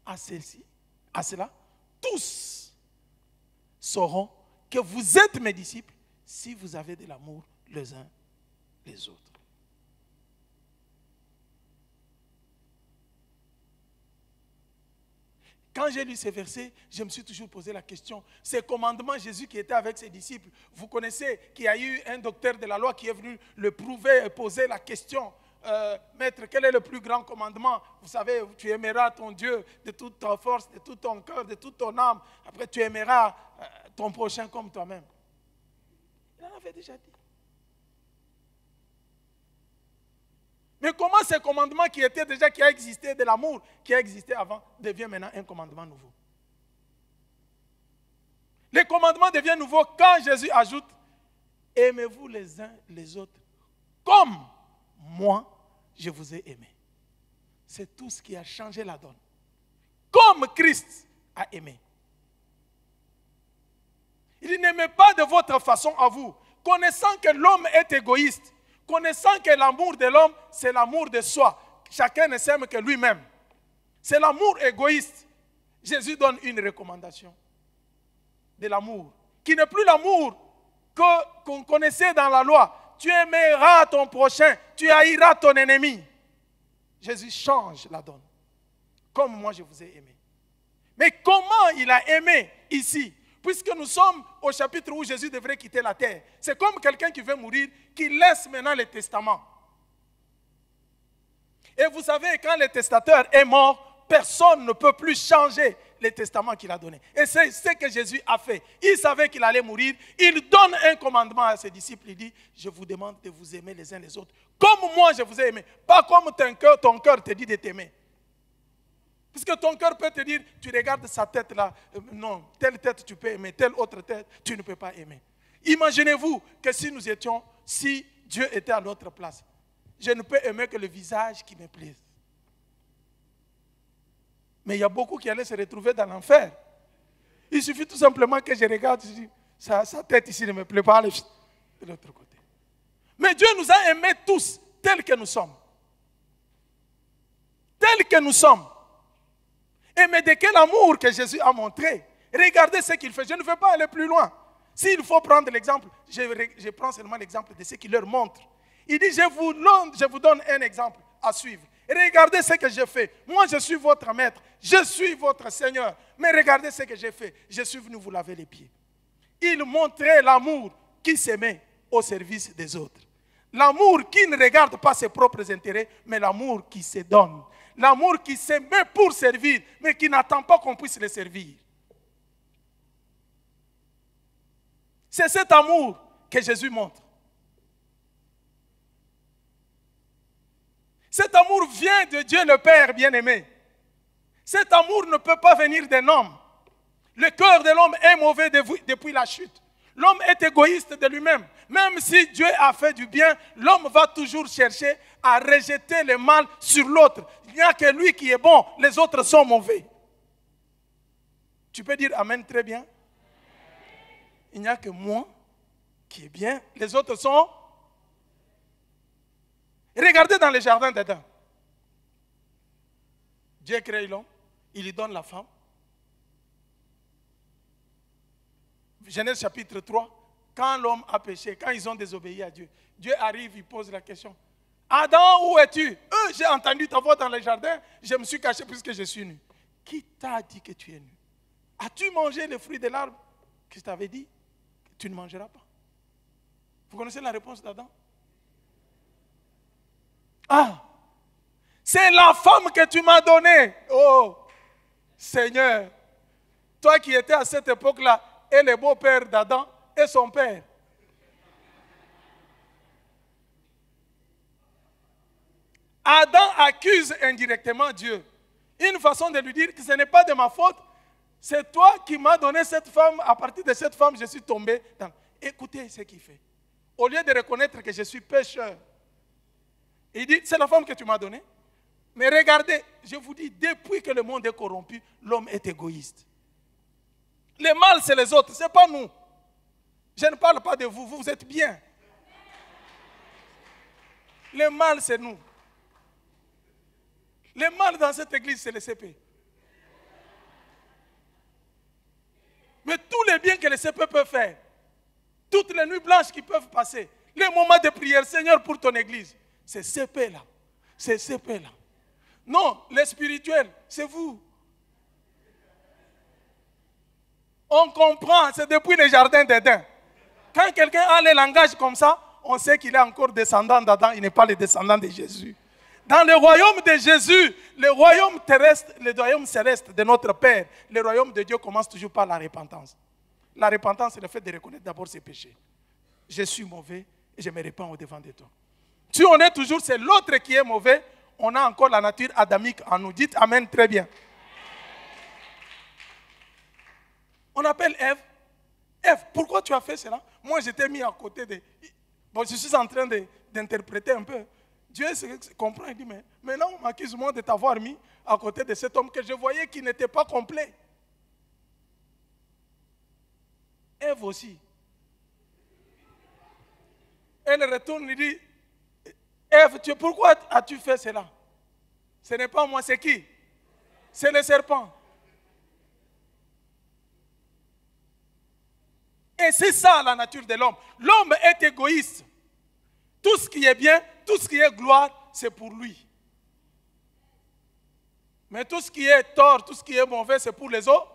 À cela, tous sauront que vous êtes mes disciples si vous avez de l'amour les uns les autres. Quand j'ai lu ces versets, je me suis toujours posé la question, ces commandements, Jésus qui était avec ses disciples, vous connaissez qu'il y a eu un docteur de la loi qui est venu le prouver et poser la question, Maître, quel est le plus grand commandement? Vous savez, tu aimeras ton Dieu de toute ta force, de tout ton cœur, de toute ton âme. Après, tu aimeras ton prochain comme toi-même. Il en avait déjà dit. Mais comment ce commandement qui a existé de l'amour, qui a existé avant, devient maintenant un commandement nouveau? Le commandement devient nouveau quand Jésus ajoute, aimez-vous les uns les autres comme moi je vous ai aimé. C'est tout ce qui a changé la donne. Comme Christ a aimé. Il n'aimait pas de votre façon à vous, connaissant que l'homme est égoïste. Connaissant que l'amour de l'homme, c'est l'amour de soi. Chacun ne s'aime que lui-même. C'est l'amour égoïste. Jésus donne une recommandation de l'amour, qui n'est plus l'amour qu'on connaissait dans la loi. Tu aimeras ton prochain, tu haïras ton ennemi. Jésus change la donne. Comme moi je vous ai aimé. Mais comment il a aimé ici? Puisque nous sommes au chapitre où Jésus devrait quitter la terre. C'est comme quelqu'un qui veut mourir, qui laisse maintenant le testament. Et vous savez, quand le testateur est mort, personne ne peut plus changer le testament qu'il a donné. Et c'est ce que Jésus a fait. Il savait qu'il allait mourir. Il donne un commandement à ses disciples. Il dit, je vous demande de vous aimer les uns les autres. Comme moi je vous ai aimé. Pas comme ton cœur te dit de t'aimer. Puisque ton cœur peut te dire, tu regardes sa tête là, non, telle tête tu peux aimer, telle autre tête tu ne peux pas aimer. Imaginez-vous que si Dieu était à notre place, je ne peux aimer que le visage qui me plaise. Mais il y a beaucoup qui allaient se retrouver dans l'enfer. Il suffit tout simplement que je regarde, je dis, sa tête ici ne me plaît pas, de l'autre côté. Mais Dieu nous a aimés tous, tels que nous sommes. Tels que nous sommes. Et mais de quel amour que Jésus a montré. Regardez ce qu'il fait. Je ne veux pas aller plus loin. S'il faut prendre l'exemple, je prends seulement l'exemple de ce qu'il leur montre. Il dit, je vous donne un exemple à suivre. Regardez ce que j'ai fait. Moi, je suis votre maître. Je suis votre Seigneur. Mais regardez ce que j'ai fait. Je suis venu vous laver les pieds. Il montrait l'amour qui s'aimait au service des autres. L'amour qui ne regarde pas ses propres intérêts, mais l'amour qui se donne. L'amour qui se met pour servir, mais qui n'attend pas qu'on puisse le servir. C'est cet amour que Jésus montre. Cet amour vient de Dieu le Père bien-aimé. Cet amour ne peut pas venir d'un homme. Le cœur de l'homme est mauvais depuis la chute. L'homme est égoïste de lui-même. Même si Dieu a fait du bien, l'homme va toujours chercher à rejeter le mal sur l'autre. Il n'y a que lui qui est bon, les autres sont mauvais. Tu peux dire Amen très bien. Il n'y a que moi qui est bien, les autres sont... Regardez dans le jardin d'Adam. Dieu crée l'homme, il lui donne la femme. Genèse chapitre 3, quand l'homme a péché, quand ils ont désobéi à Dieu, Dieu arrive, il pose la question. Adam, où es-tu? J'ai entendu ta voix dans le jardin, je me suis caché puisque je suis nu. Qui t'a dit que tu es nu? As-tu mangé le fruit de l'arbre que je t'avais dit que tu ne mangeras pas? Vous connaissez la réponse d'Adam? Ah, c'est la femme que tu m'as donnée. Oh, Seigneur, toi qui étais à cette époque-là, et le beau-père d'Adam et son père. Adam accuse indirectement Dieu. Une façon de lui dire que ce n'est pas de ma faute, c'est toi qui m'as donné cette femme, à partir de cette femme, je suis tombé dans... Écoutez ce qu'il fait. Au lieu de reconnaître que je suis pécheur, il dit, c'est la femme que tu m'as donnée. Mais regardez, je vous dis, depuis que le monde est corrompu, l'homme est égoïste. Le mal, c'est les autres, ce n'est pas nous. Je ne parle pas de vous, vous êtes bien. Le mal, c'est nous. Le mal dans cette église, c'est le CP. Mais tous les biens que le CP peut faire, toutes les nuits blanches qui peuvent passer, les moments de prière, Seigneur, pour ton église, c'est CP là. C'est CP là. Non, le spirituel, c'est vous. On comprend, c'est depuis le jardin d'Éden. Quand quelqu'un a les langages comme ça, on sait qu'il est encore descendant d'Adam, il n'est pas le descendant de Jésus. Dans le royaume de Jésus, le royaume terrestre, le royaume céleste de notre Père, le royaume de Dieu commence toujours par la repentance. La repentance, c'est le fait de reconnaître d'abord ses péchés. Je suis mauvais et je me répands au-devant de toi. Si on est toujours, c'est l'autre qui est mauvais, on a encore la nature adamique en nous. Dites Amen très bien. On appelle Ève. Ève, pourquoi tu as fait cela? Moi, j'étais mis à côté de... Bon, je suis en train d'interpréter un peu. Dieu comprend, il dit, mais maintenant, on m'accuse moi de t'avoir mis à côté de cet homme que je voyais qui n'était pas complet. Ève aussi. Elle retourne, il dit, Ève, pourquoi as-tu fait cela? Ce n'est pas moi, c'est qui? C'est le serpent. Et c'est ça la nature de l'homme. L'homme est égoïste. Tout ce qui est bien, tout ce qui est gloire, c'est pour lui. Mais tout ce qui est tort, tout ce qui est mauvais, c'est pour les autres.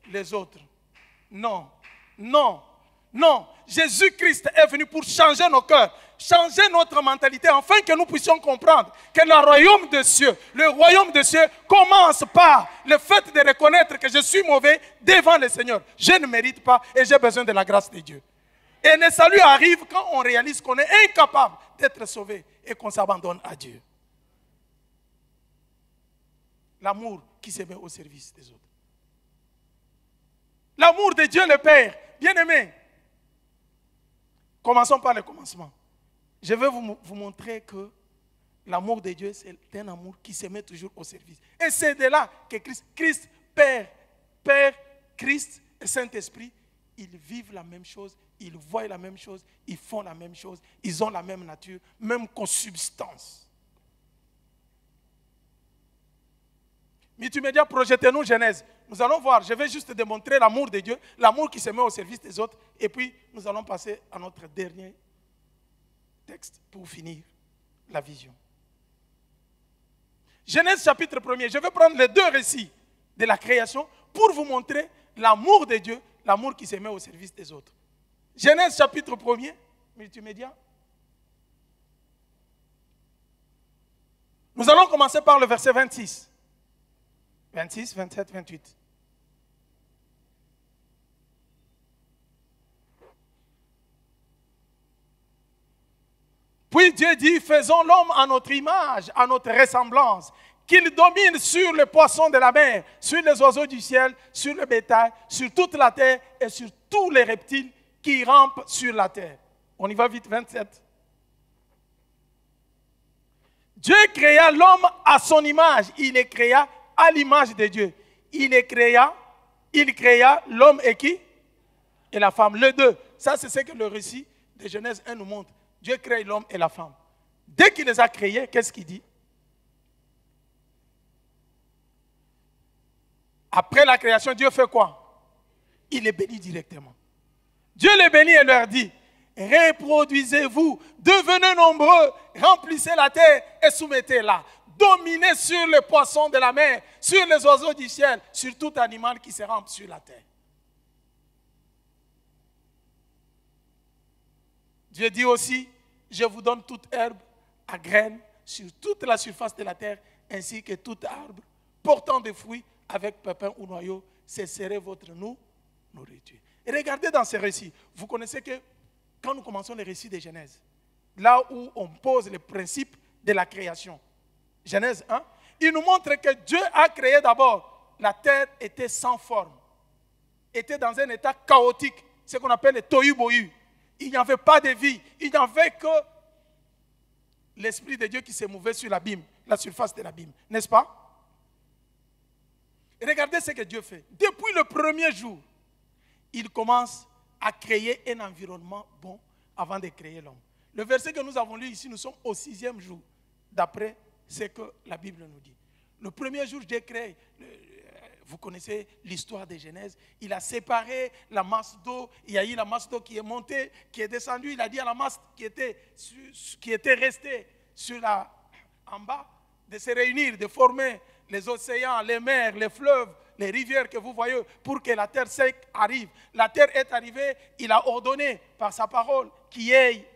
Les autres. Non, non, non. Jésus-Christ est venu pour changer nos cœurs, changer notre mentalité, afin que nous puissions comprendre que le royaume de cieux commence par le fait de reconnaître que je suis mauvais devant le Seigneur. Je ne mérite pas et j'ai besoin de la grâce de Dieu. Et le salut arrive quand on réalise qu'on est incapable d'être sauvé et qu'on s'abandonne à Dieu. L'amour qui se met au service des autres. L'amour de Dieu le Père, bien-aimé. Commençons par le commencement. Je vais vous montrer que l'amour de Dieu, c'est un amour qui se met toujours au service. Et c'est de là que Christ, Père, Christ et Saint-Esprit, ils vivent la même chose, ils voient la même chose, ils font la même chose, ils ont la même nature, même consubstance. Multimédia, projetez-nous Genèse. Nous allons voir, je vais juste démontrer l'amour de Dieu, l'amour qui se met au service des autres, et puis nous allons passer à notre dernier texte pour finir la vision. Genèse chapitre 1er, je vais prendre les deux récits de la création pour vous montrer l'amour de Dieu, l'amour qui se met au service des autres. Genèse chapitre 1er, multimédia. Nous allons commencer par le verset 26. 26, 27, 28. Puis Dieu dit, faisons l'homme à notre image, à notre ressemblance, qu'il domine sur les poissons de la mer, sur les oiseaux du ciel, sur le bétail, sur toute la terre et sur tous les reptiles qui rampent sur la terre. On y va vite, 27. Dieu créa l'homme à son image. Il les créa à l'image de Dieu. Il créa l'homme et qui? Et la femme. Les deux. Ça, c'est ce que le récit de Genèse 1 nous montre. Dieu crée l'homme et la femme. Dès qu'il les a créés, qu'est-ce qu'il dit? Après la création, Dieu fait quoi? Il les bénit directement. Dieu les bénit et leur dit, reproduisez-vous, devenez nombreux, remplissez la terre et soumettez-la. Dominez sur les poissons de la mer, sur les oiseaux du ciel, sur tout animal qui se rampe sur la terre. Dieu dit aussi, je vous donne toute herbe à graines sur toute la surface de la terre, ainsi que tout arbre portant des fruits avec pépins ou noyaux, ce serait votre nourriture. Et regardez dans ce récit, vous connaissez que quand nous commençons les récits de Genèse, là où on pose le principe de la création, Genèse 1, il nous montre que Dieu a créé d'abord, la terre était sans forme, était dans un état chaotique, ce qu'on appelle le tohu-bohu. Il n'y avait pas de vie, il n'y avait que l'Esprit de Dieu qui se mouvait sur l'abîme, la surface de l'abîme, n'est-ce pas? Et regardez ce que Dieu fait. Depuis le premier jour, il commence à créer un environnement bon avant de créer l'homme. Le verset que nous avons lu ici, nous sommes au 6e jour, d'après ce que la Bible nous dit. Le premier jour, Dieu crée, vous connaissez l'histoire de Genèse, il a séparé la masse d'eau, il y a eu la masse d'eau qui est montée, qui est descendue, il a dit à la masse qui était restée en bas, de se réunir, de former les océans, les mers, les fleuves, les rivières que vous voyez, pour que la terre sec arrive. La terre est arrivée, il a ordonné par sa parole qu'il y ait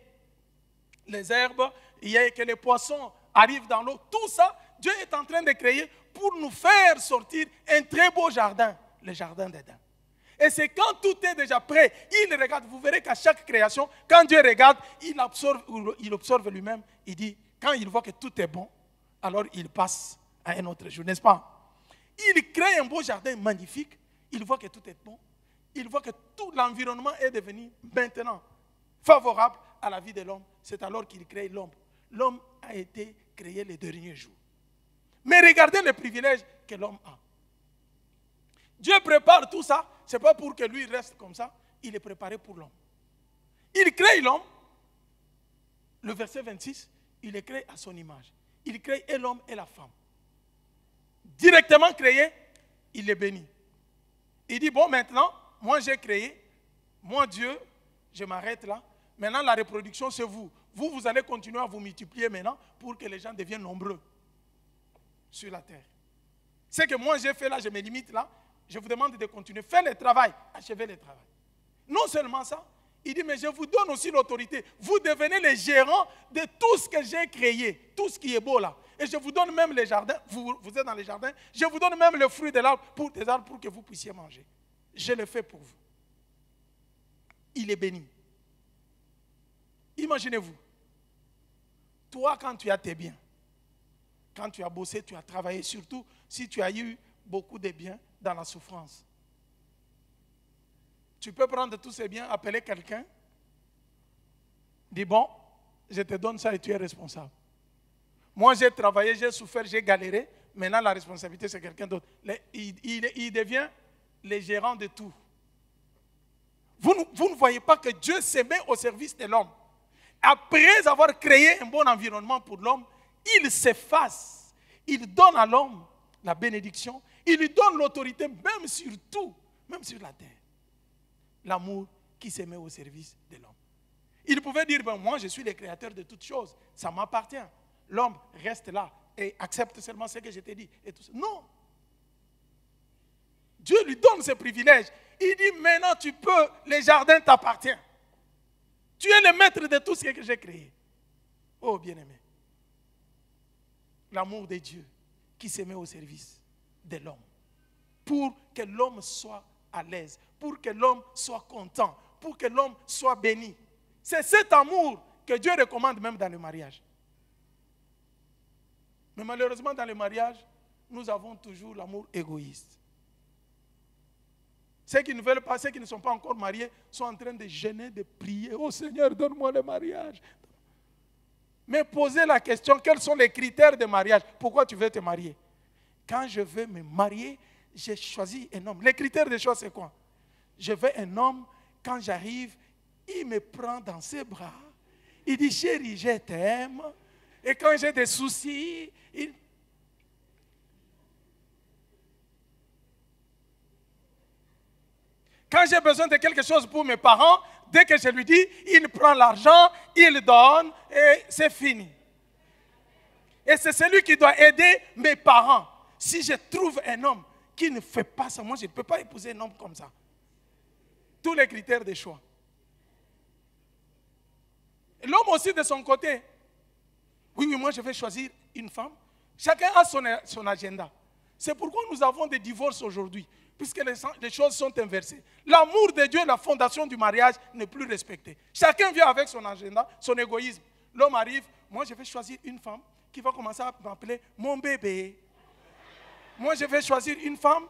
les herbes, il y ait que les poissons arrivent dans l'eau. Tout ça, Dieu est en train de créer pour nous faire sortir un très beau jardin, le jardin d'Éden. Et c'est quand tout est déjà prêt, il regarde, vous verrez qu'à chaque création, quand Dieu regarde, il observe lui-même, il dit, quand il voit que tout est bon, alors il passe à un autre jour, n'est-ce pas? Il crée un beau jardin magnifique, il voit que tout est bon, il voit que tout l'environnement est devenu maintenant favorable à la vie de l'homme. C'est alors qu'il crée l'homme. L'homme a été créé le dernier jour. Mais regardez le privilège que l'homme a. Dieu prépare tout ça, ce n'est pas pour que lui reste comme ça, il est préparé pour l'homme. Il crée l'homme, le verset 26, il le crée à son image. Il crée et l'homme et la femme. Directement créé, il les bénit. Il dit, bon, maintenant, moi j'ai créé, moi Dieu, je m'arrête là. Maintenant, la reproduction, c'est vous. Vous allez continuer à vous multiplier maintenant pour que les gens deviennent nombreux sur la terre. Ce que moi j'ai fait là, je me limite là. Je vous demande de continuer. Faites le travail, achevez le travail. Non seulement ça, il dit, mais je vous donne aussi l'autorité. Vous devenez les gérants de tout ce que j'ai créé, tout ce qui est beau là. Et je vous donne même les jardins, vous êtes dans les jardins, je vous donne même le fruit de l'arbre des arbres pour que vous puissiez manger. Je le fais pour vous. Il est béni. Imaginez-vous, toi quand tu as tes biens, quand tu as bossé, tu as travaillé, surtout si tu as eu beaucoup de biens dans la souffrance. Tu peux prendre tous ces biens, appeler quelqu'un, dire bon, je te donne ça et tu es responsable. Moi j'ai travaillé, j'ai souffert, j'ai galéré, maintenant la responsabilité c'est quelqu'un d'autre. Il devient le gérant de tout. Vous ne voyez pas que Dieu se met au service de l'homme. Après avoir créé un bon environnement pour l'homme, il s'efface. Il donne à l'homme la bénédiction. Il lui donne l'autorité même sur tout, même sur la terre. L'amour qui se met au service de l'homme. Il pouvait dire, ben, moi je suis le créateur de toutes choses, ça m'appartient. L'homme reste là et accepte seulement ce que je t'ai dit. Et tout ça. Non. Dieu lui donne ce privilège. Il dit, maintenant tu peux, le jardin t'appartient. Tu es le maître de tout ce que j'ai créé. Oh bien-aimé. L'amour de Dieu qui se met au service de l'homme. Pour que l'homme soit à l'aise, pour que l'homme soit content, pour que l'homme soit béni. C'est cet amour que Dieu recommande même dans le mariage. Mais malheureusement, dans les mariages, nous avons toujours l'amour égoïste. Ceux qui ne veulent pas, ceux qui ne sont pas encore mariés, sont en train de gêner, de prier. Oh Seigneur, donne-moi le mariage. Mais posez la question, quels sont les critères de mariage? Pourquoi tu veux te marier? Quand je veux me marier, j'ai choisi un homme. Les critères de choix, c'est quoi? Je veux un homme, quand j'arrive, il me prend dans ses bras. Il dit, chérie, je t'aime. Et quand j'ai des soucis, quand j'ai besoin de quelque chose pour mes parents, dès que je lui dis, il prend l'argent, il donne et c'est fini. Et c'est celui qui doit aider mes parents. Si je trouve un homme qui ne fait pas ça, moi je ne peux pas épouser un homme comme ça. Tous les critères de choix. L'homme aussi de son côté. Oui, moi je vais choisir une femme. Chacun a son agenda. C'est pourquoi nous avons des divorces aujourd'hui. Puisque les choses sont inversées. L'amour de Dieu, la fondation du mariage, n'est plus respectée. Chacun vient avec son agenda, son égoïsme. L'homme arrive, moi je vais choisir une femme qui va commencer à m'appeler mon bébé. Moi je vais choisir une femme.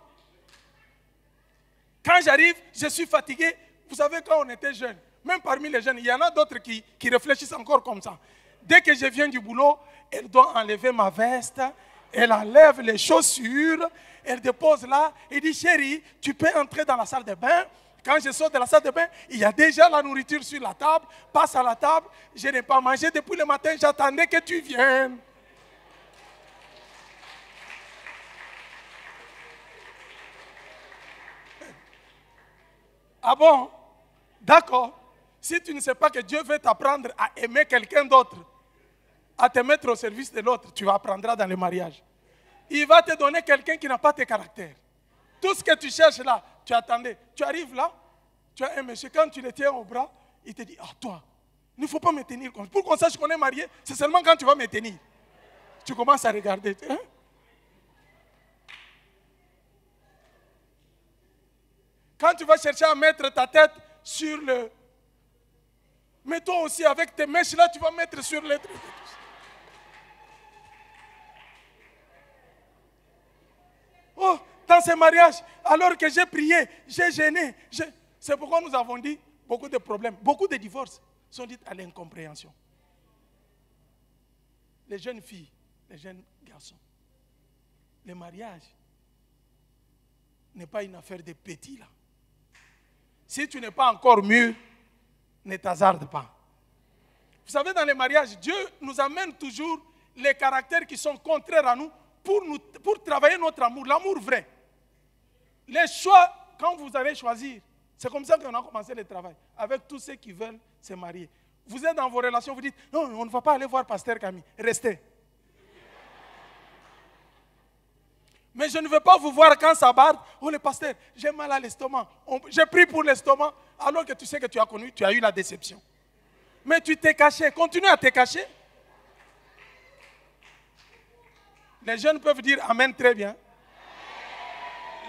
Quand j'arrive, je suis fatigué. Vous savez, quand on était jeune, même parmi les jeunes, il y en a d'autres qui réfléchissent encore comme ça. Dès que je viens du boulot, elle doit enlever ma veste, elle enlève les chaussures, elle dépose là, et dit, chérie, tu peux entrer dans la salle de bain. Quand je sors de la salle de bain, il y a déjà la nourriture sur la table, passe à la table, je n'ai pas mangé depuis le matin, j'attendais que tu viennes. Ah bon? D'accord. Si tu ne sais pas que Dieu veut t'apprendre à aimer quelqu'un d'autre, à te mettre au service de l'autre, tu apprendras dans le mariage. Il va te donner quelqu'un qui n'a pas tes caractères. Tout ce que tu cherches là, tu attendais. Tu arrives là, tu as un monsieur, quand tu le tiens au bras, il te dit, ah toi, il ne faut pas me tenir comme ça. Pour qu'on sache qu'on est marié, c'est seulement quand tu vas me tenir. Tu commences à regarder. Hein? Quand tu vas chercher à mettre ta tête sur le... Mais toi aussi, avec tes mèches là, tu vas mettre sur le... Oh, dans ces mariages, alors que j'ai prié, j'ai gêné. C'est pourquoi nous avons dit beaucoup de problèmes, beaucoup de divorces sont dits à l'incompréhension. Les jeunes filles, les jeunes garçons, le mariage n'est pas une affaire de petits là. Si tu n'es pas encore mûr, ne t'hasarde pas. Vous savez, dans les mariages, Dieu nous amène toujours les caractères qui sont contraires à nous pour travailler notre amour, l'amour vrai. Les choix, quand vous allez choisir, c'est comme ça qu'on a commencé le travail, avec tous ceux qui veulent se marier. Vous êtes dans vos relations, vous dites, non, on ne va pas aller voir Pasteur Camille, restez. Mais je ne veux pas vous voir quand ça barde. Oh le pasteur, j'ai mal à l'estomac. J'ai pris pour l'estomac, alors que tu sais que tu as eu la déception. Mais tu t'es caché, continue à te cacher. Les jeunes peuvent dire Amen très bien.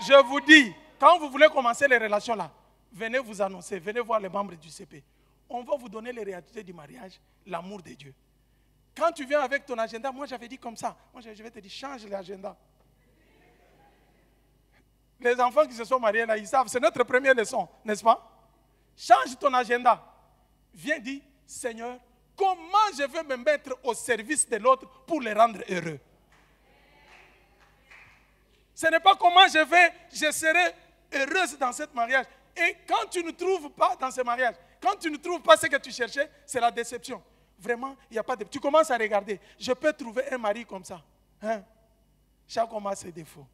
Je vous dis, quand vous voulez commencer les relations là, venez vous annoncer, venez voir les membres du CP. On va vous donner les réalités du mariage, l'amour de Dieu. Quand tu viens avec ton agenda, moi j'avais dit comme ça. Moi je vais te dire, change l'agenda. Les enfants qui se sont mariés là, ils savent, c'est notre première leçon, n'est-ce pas? Change ton agenda. Viens dire, Seigneur, comment je vais me mettre au service de l'autre pour les rendre heureux? Ce n'est pas comment je serai heureuse dans ce mariage. Et quand tu ne trouves pas dans ce mariage, quand tu ne trouves pas ce que tu cherchais, c'est la déception. Vraiment, il n'y a pas de... Tu commences à regarder, je peux trouver un mari comme ça. Hein? Chaque homme a ses défauts.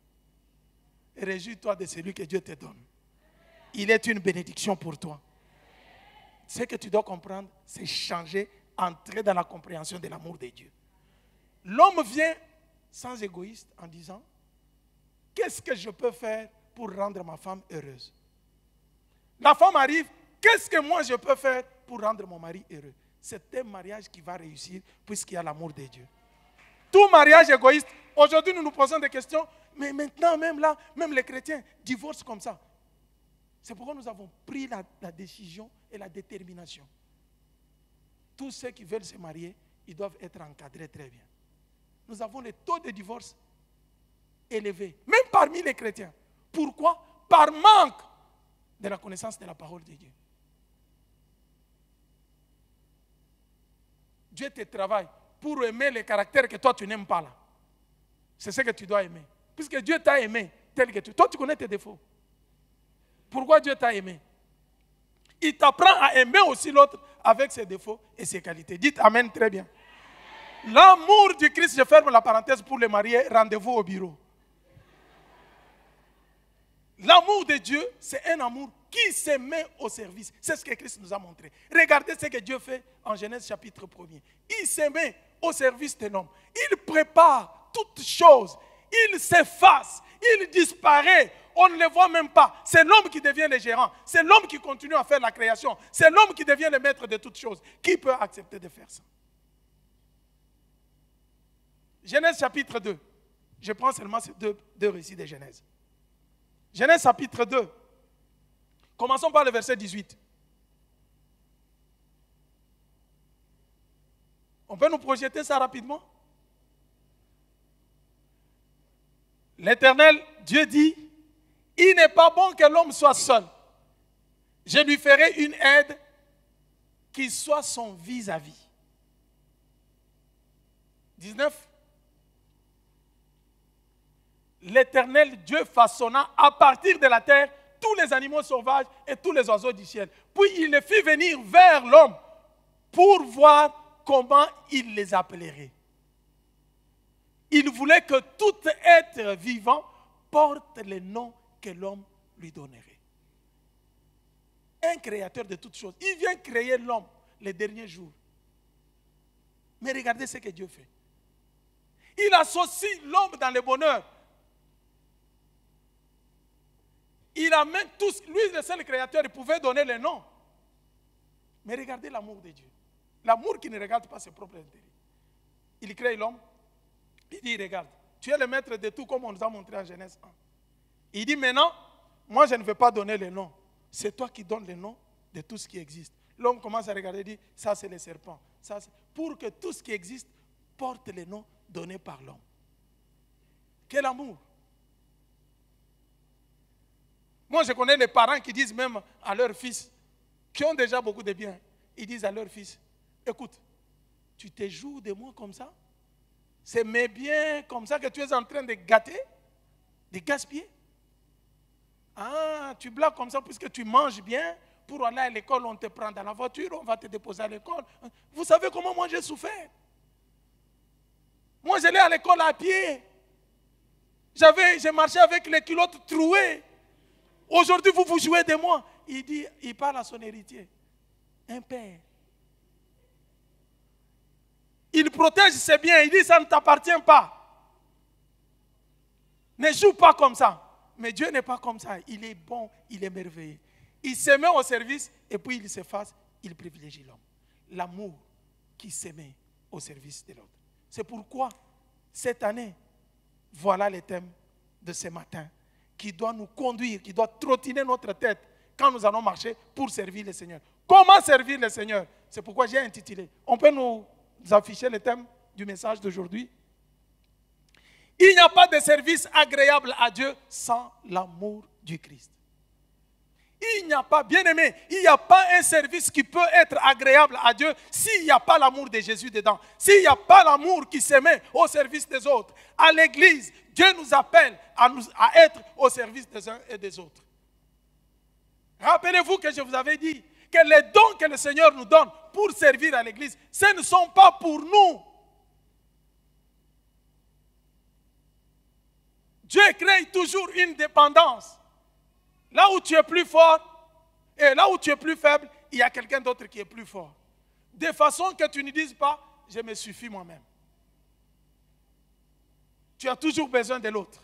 Et réjouis-toi de celui que Dieu te donne. Il est une bénédiction pour toi. Ce que tu dois comprendre, c'est changer, entrer dans la compréhension de l'amour de Dieu. L'homme vient sans égoïste en disant, qu'est-ce que je peux faire pour rendre ma femme heureuse? La femme arrive, qu'est-ce que moi je peux faire pour rendre mon mari heureux? C'est un mariage qui va réussir puisqu'il y a l'amour de Dieu. Tout mariage égoïste, aujourd'hui nous nous posons des questions, mais maintenant même là, même les chrétiens divorcent comme ça. C'est pourquoi nous avons pris la décision et la détermination. Tous ceux qui veulent se marier, ils doivent être encadrés très bien. nous avons les taux de divorce élevés, même parmi les chrétiens. Pourquoi? Par manque de la connaissance de la parole de Dieu. Dieu te travaille pour aimer les caractères que toi tu n'aimes pas là. C'est ce que tu dois aimer. Puisque Dieu t'a aimé tel que tu es. Toi tu connais tes défauts. Pourquoi Dieu t'a aimé? Il t'apprend à aimer aussi l'autre avec ses défauts et ses qualités. Dites Amen très bien. L'amour du Christ, je ferme la parenthèse pour les mariés, rendez-vous au bureau. L'amour de Dieu, c'est un amour qui se met au service. C'est ce que Christ nous a montré. Regardez ce que Dieu fait en Genèse chapitre 1er. Il se met au service de l'homme. Il prépare toutes choses. Il s'efface. Il disparaît. On ne le voit même pas. C'est l'homme qui devient le gérant. C'est l'homme qui continue à faire la création. C'est l'homme qui devient le maître de toutes choses. Qui peut accepter de faire ça? Genèse chapitre 2. Je prends seulement ces deux récits de Genèse. Genèse chapitre 2. Commençons par le verset 18. On peut nous projeter ça rapidement? L'Éternel, Dieu dit, il n'est pas bon que l'homme soit seul. Je lui ferai une aide qui soit son vis-à-vis. 19. L'Éternel Dieu façonna à partir de la terre tous les animaux sauvages et tous les oiseaux du ciel. Puis il les fit venir vers l'homme pour voir comment il les appellerait. Il voulait que tout être vivant porte le nom que l'homme lui donnerait. Un créateur de toutes choses. Il vient créer l'homme les derniers jours. Mais regardez ce que Dieu fait. Il associe l'homme dans le bonheur. Il amène tous, lui le seul créateur, il pouvait donner le nom. Mais regardez l'amour de Dieu. L'amour qui ne regarde pas ses propres intérêts. Il crée l'homme. Il dit, regarde, tu es le maître de tout comme on nous a montré en Genèse 1. Il dit maintenant, moi je ne vais pas donner le nom. C'est toi qui donnes le nom de tout ce qui existe. L'homme commence à regarder et dit, ça c'est le serpent. Pour que tout ce qui existe porte le nom donné par l'homme. Quel amour! Moi, je connais les parents qui disent même à leurs fils, qui ont déjà beaucoup de biens, ils disent à leurs fils, écoute, tu te joues de moi comme ça? C'est mes biens comme ça que tu es en train de gâter, de gaspiller? Ah, tu blagues comme ça puisque tu manges bien, pour aller à l'école, on te prend dans la voiture, on va te déposer à l'école. Vous savez comment moi j'ai souffert? Moi, j'allais à l'école à pied. J'ai marché avec les culottes trouées. Aujourd'hui, vous vous jouez de moi. Il parle à son héritier. Un père. Il protège ses biens. Il dit, ça ne t'appartient pas. Ne joue pas comme ça. Mais Dieu n'est pas comme ça. Il est bon, il est merveilleux. Il se met au service et puis il s'efface. Il privilégie l'homme. L'amour qui se met au service de l'autre. C'est pourquoi, cette année, voilà le thème de ce matin, qui doit nous conduire, qui doit trottiner notre tête quand nous allons marcher pour servir le Seigneur. Comment servir le Seigneur? C'est pourquoi j'ai intitulé. On peut nous afficher le thème du message d'aujourd'hui. Il n'y a pas de service agréable à Dieu sans l'amour du Christ. Il n'y a pas, bien aimé, il n'y a pas un service qui peut être agréable à Dieu s'il n'y a pas l'amour de Jésus dedans. S'il n'y a pas l'amour qui se met au service des autres. À l'église, Dieu nous appelle à être au service des uns et des autres. Rappelez-vous que je vous avais dit que les dons que le Seigneur nous donne pour servir à l'église, ce ne sont pas pour nous. Dieu crée toujours une dépendance. Là où tu es plus fort et là où tu es plus faible, il y a quelqu'un d'autre qui est plus fort. De façon que tu ne dises pas, je me suffis moi-même. Tu as toujours besoin de l'autre.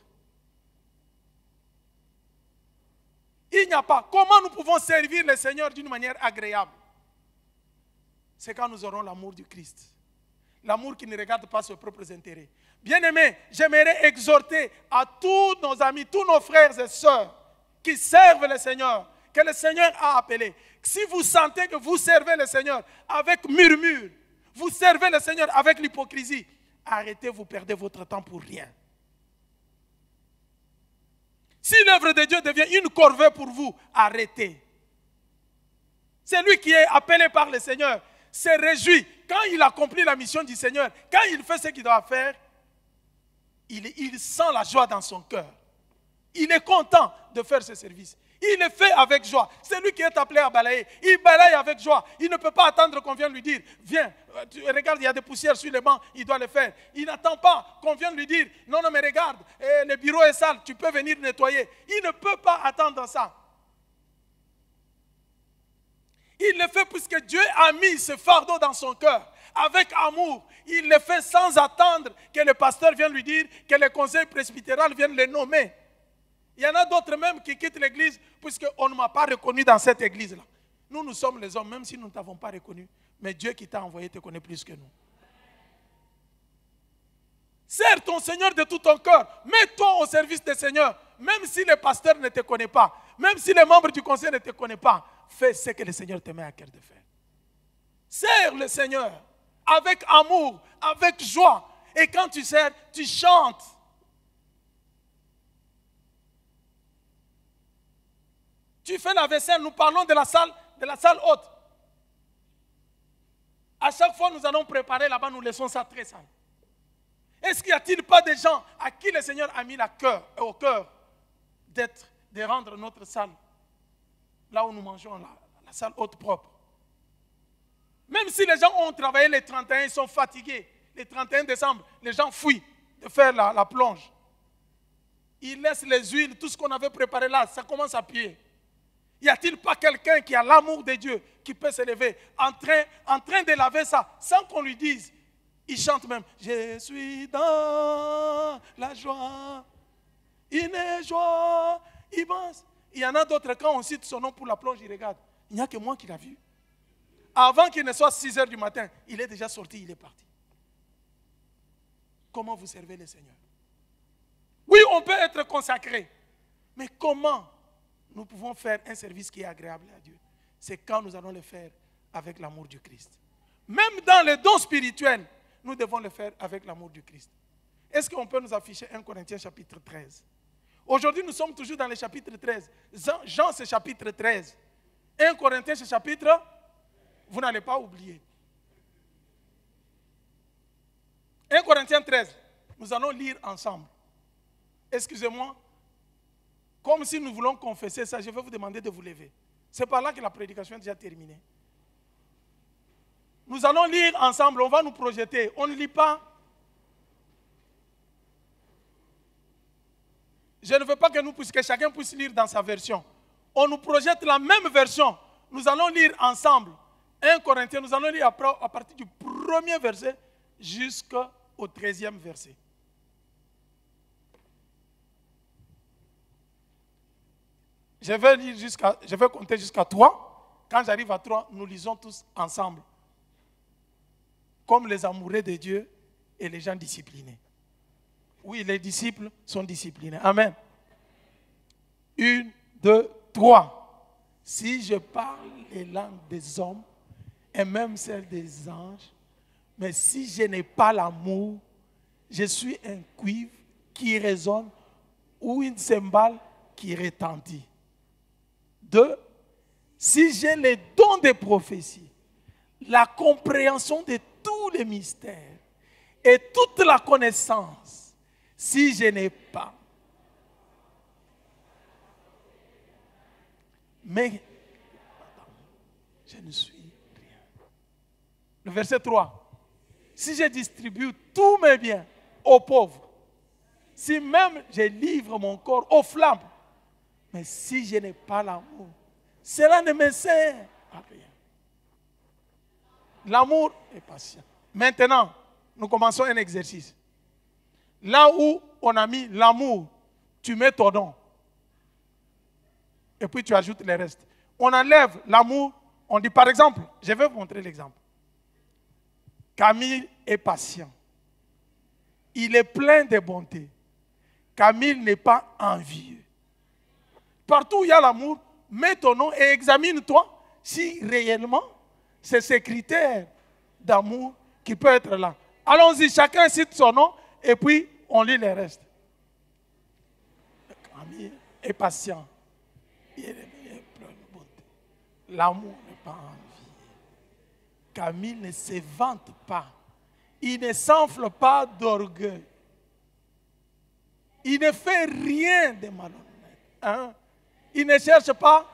Il n'y a pas. Comment nous pouvons servir le Seigneur d'une manière agréable? C'est quand nous aurons l'amour du Christ. L'amour qui ne regarde pas ses propres intérêts. Bien-aimés, j'aimerais exhorter à tous nos amis, tous nos frères et sœurs qui servent le Seigneur, que le Seigneur a appelé. Si vous sentez que vous servez le Seigneur avec murmure, vous servez le Seigneur avec l'hypocrisie, arrêtez, vous perdez votre temps pour rien. Si l'œuvre de Dieu devient une corvée pour vous, arrêtez. Celui qui est appelé par le Seigneur se réjouit quand il accomplit la mission du Seigneur, quand il fait ce qu'il doit faire, il sent la joie dans son cœur. Il est content de faire ce service. Il le fait avec joie. Celui qui est appelé à balayer, il balaye avec joie. Il ne peut pas attendre qu'on vienne lui dire, viens, regarde, il y a des poussières sur les bancs, il doit le faire. Il n'attend pas qu'on vienne lui dire, non, mais regarde, le bureau est sale, tu peux venir nettoyer. Il ne peut pas attendre ça. Il le fait puisque Dieu a mis ce fardeau dans son cœur, avec amour. Il le fait sans attendre que le pasteur vienne lui dire, que le conseil presbytéral vienne le nommer. Il y en a d'autres même qui quittent l'église puisqu'on ne m'a pas reconnu dans cette église-là. Nous sommes les hommes, même si nous ne t'avons pas reconnu. Mais Dieu qui t'a envoyé te connaît plus que nous. Sers ton Seigneur de tout ton cœur. Mets-toi au service du Seigneur. Même si le pasteur ne te connaît pas. Même si les membres du conseil ne te connaissent pas. Fais ce que le Seigneur te met à cœur de faire. Sers le Seigneur avec amour, avec joie. Et quand tu sers, tu chantes. Tu fais la vaisselle, nous parlons de la salle haute. À chaque fois, nous allons préparer là-bas, nous laissons ça très sale. Est-ce qu'il n'y a-t-il pas des gens à qui le Seigneur a mis au cœur de rendre notre salle, là où nous mangeons, la salle haute propre? Même si les gens ont travaillé les 31, ils sont fatigués. Les 31 décembre, les gens fuient de faire la plonge. Ils laissent les huiles, tout ce qu'on avait préparé là, ça commence à puer. Y a-t-il pas quelqu'un qui a l'amour de Dieu, qui peut se lever en train de laver ça, sans qu'on lui dise? Il chante même, je suis dans la joie, une joie immense. Il y en a d'autres, quand on cite son nom pour la plonge, il regarde. Il n'y a que moi qui l'ai vu. Avant qu'il ne soit 6 heures du matin, il est déjà sorti, il est parti. Comment vous servez le Seigneur? Oui, on peut être consacré, mais comment nous pouvons faire un service qui est agréable à Dieu? C'est quand nous allons le faire avec l'amour du Christ. Même dans les dons spirituels, nous devons le faire avec l'amour du Christ. Est-ce qu'on peut nous afficher 1 Corinthiens chapitre 13? Aujourd'hui, nous sommes toujours dans le chapitre 13. Jean, c'est chapitre 13. 1 Corinthiens, c'est chapitre... Vous n'allez pas oublier. 1 Corinthiens 13. Nous allons lire ensemble. Excusez-moi. Comme si nous voulons confesser ça, je vais vous demander de vous lever. C'est par là que la prédication est déjà terminée. Nous allons lire ensemble, on va nous projeter. On ne lit pas. Je ne veux pas que chacun puisse lire dans sa version. On nous projette la même version. Nous allons lire ensemble. 1 Corinthiens, nous allons lire à partir du 1er verset jusqu'au 13e verset. Je vais compter jusqu'à 3. Quand j'arrive à 3, nous lisons tous ensemble. Comme les amoureux de Dieu et les gens disciplinés. Oui, les disciples sont disciplinés. Amen. 1, 2, 3. Si je parle les langues des hommes et même celles des anges, mais si je n'ai pas l'amour, je suis un cuivre qui résonne ou une cymbale qui retentit. 2. Si j'ai les dons de prophétie, la compréhension de tous les mystères et toute la connaissance, si je n'ai pas, mais je ne suis rien. Le verset 3. Si je distribue tous mes biens aux pauvres, si même je livre mon corps aux flammes, mais si je n'ai pas l'amour, cela ne me sert à rien. L'amour est patient. Maintenant, nous commençons un exercice. Là où on a mis l'amour, tu mets ton nom. Et puis tu ajoutes les restes. On enlève l'amour, on dit par exemple, je vais vous montrer l'exemple. Camille est patient. Il est plein de bonté. Camille n'est pas envieux. Partout où il y a l'amour, mets ton nom et examine-toi si réellement c'est ces critères d'amour qui peuvent être là. Allons-y, chacun cite son nom et puis on lit les restes. Camille est patient. Il est plein de bonté. L'amour n'est pas envie. Camille ne se vante pas. Il ne s'enfle pas d'orgueil. Il ne fait rien de malhonnête. Hein? Il ne cherche pas.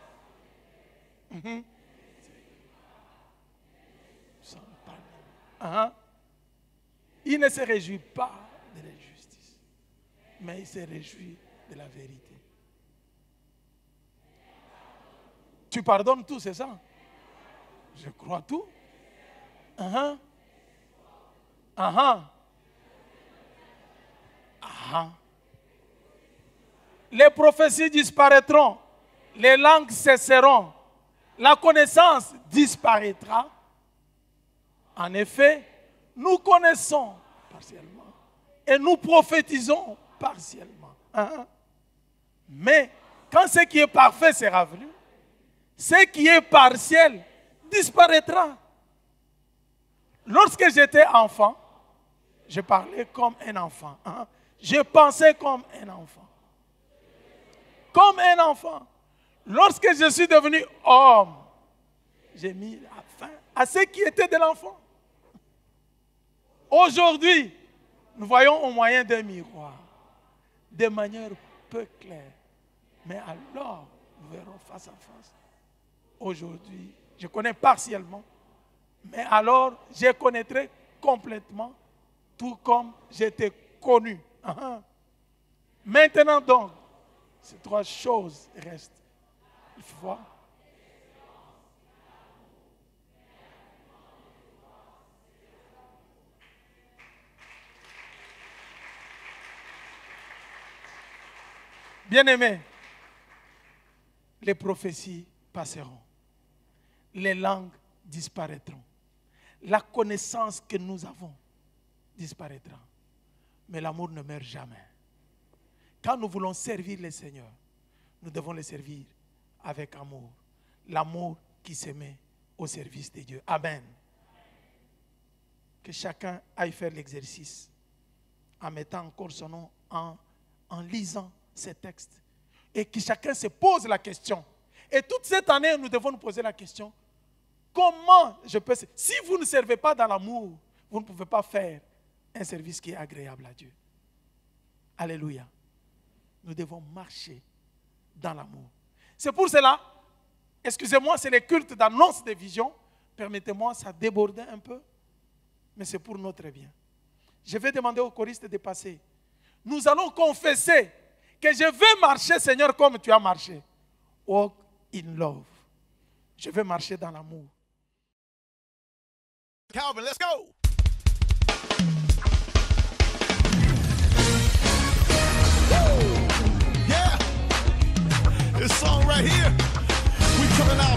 Il ne se réjouit pas de l'injustice, mais il se réjouit de la vérité. Tu pardonnes tout, c'est ça? Je crois tout. Les prophéties disparaîtront, les langues cesseront, la connaissance disparaîtra. En effet, nous connaissons partiellement et nous prophétisons partiellement. Mais quand ce qui est parfait sera venu, ce qui est partiel disparaîtra. Lorsque j'étais enfant, je parlais comme un enfant. Je pensais comme un enfant. Comme un enfant. Lorsque je suis devenu homme, j'ai mis la fin à ce qui était de l'enfant. Aujourd'hui, nous voyons au moyen d'un miroir, de manière peu claire. Mais alors, nous verrons face à face. Aujourd'hui, je connais partiellement, mais alors, je connaîtrai complètement, tout comme j'étais connu. Maintenant donc, ces trois choses restent. Il faut voir. Bien-aimés, les prophéties passeront. Les langues disparaîtront. La connaissance que nous avons disparaîtra. Mais l'amour ne meurt jamais. Quand nous voulons servir le Seigneur, nous devons le servir avec amour. L'amour qui se met au service de Dieu. Amen. Que chacun aille faire l'exercice en mettant encore son nom, en lisant ces textes. Et que chacun se pose la question. Et toute cette année, nous devons nous poser la question. Comment je peux... Si vous ne servez pas dans l'amour, vous ne pouvez pas faire un service qui est agréable à Dieu. Alléluia. Nous devons marcher dans l'amour. C'est pour cela, excusez-moi, c'est le culte d'annonce des visions. Permettez-moi, ça déborde un peu, mais c'est pour notre bien. Je vais demander aux choristes de passer. Nous allons confesser que je veux marcher, Seigneur, comme tu as marché. Walk in love. Je veux marcher dans l'amour. Calvin, let's go. Woo! Yeah. This song right here, we coming out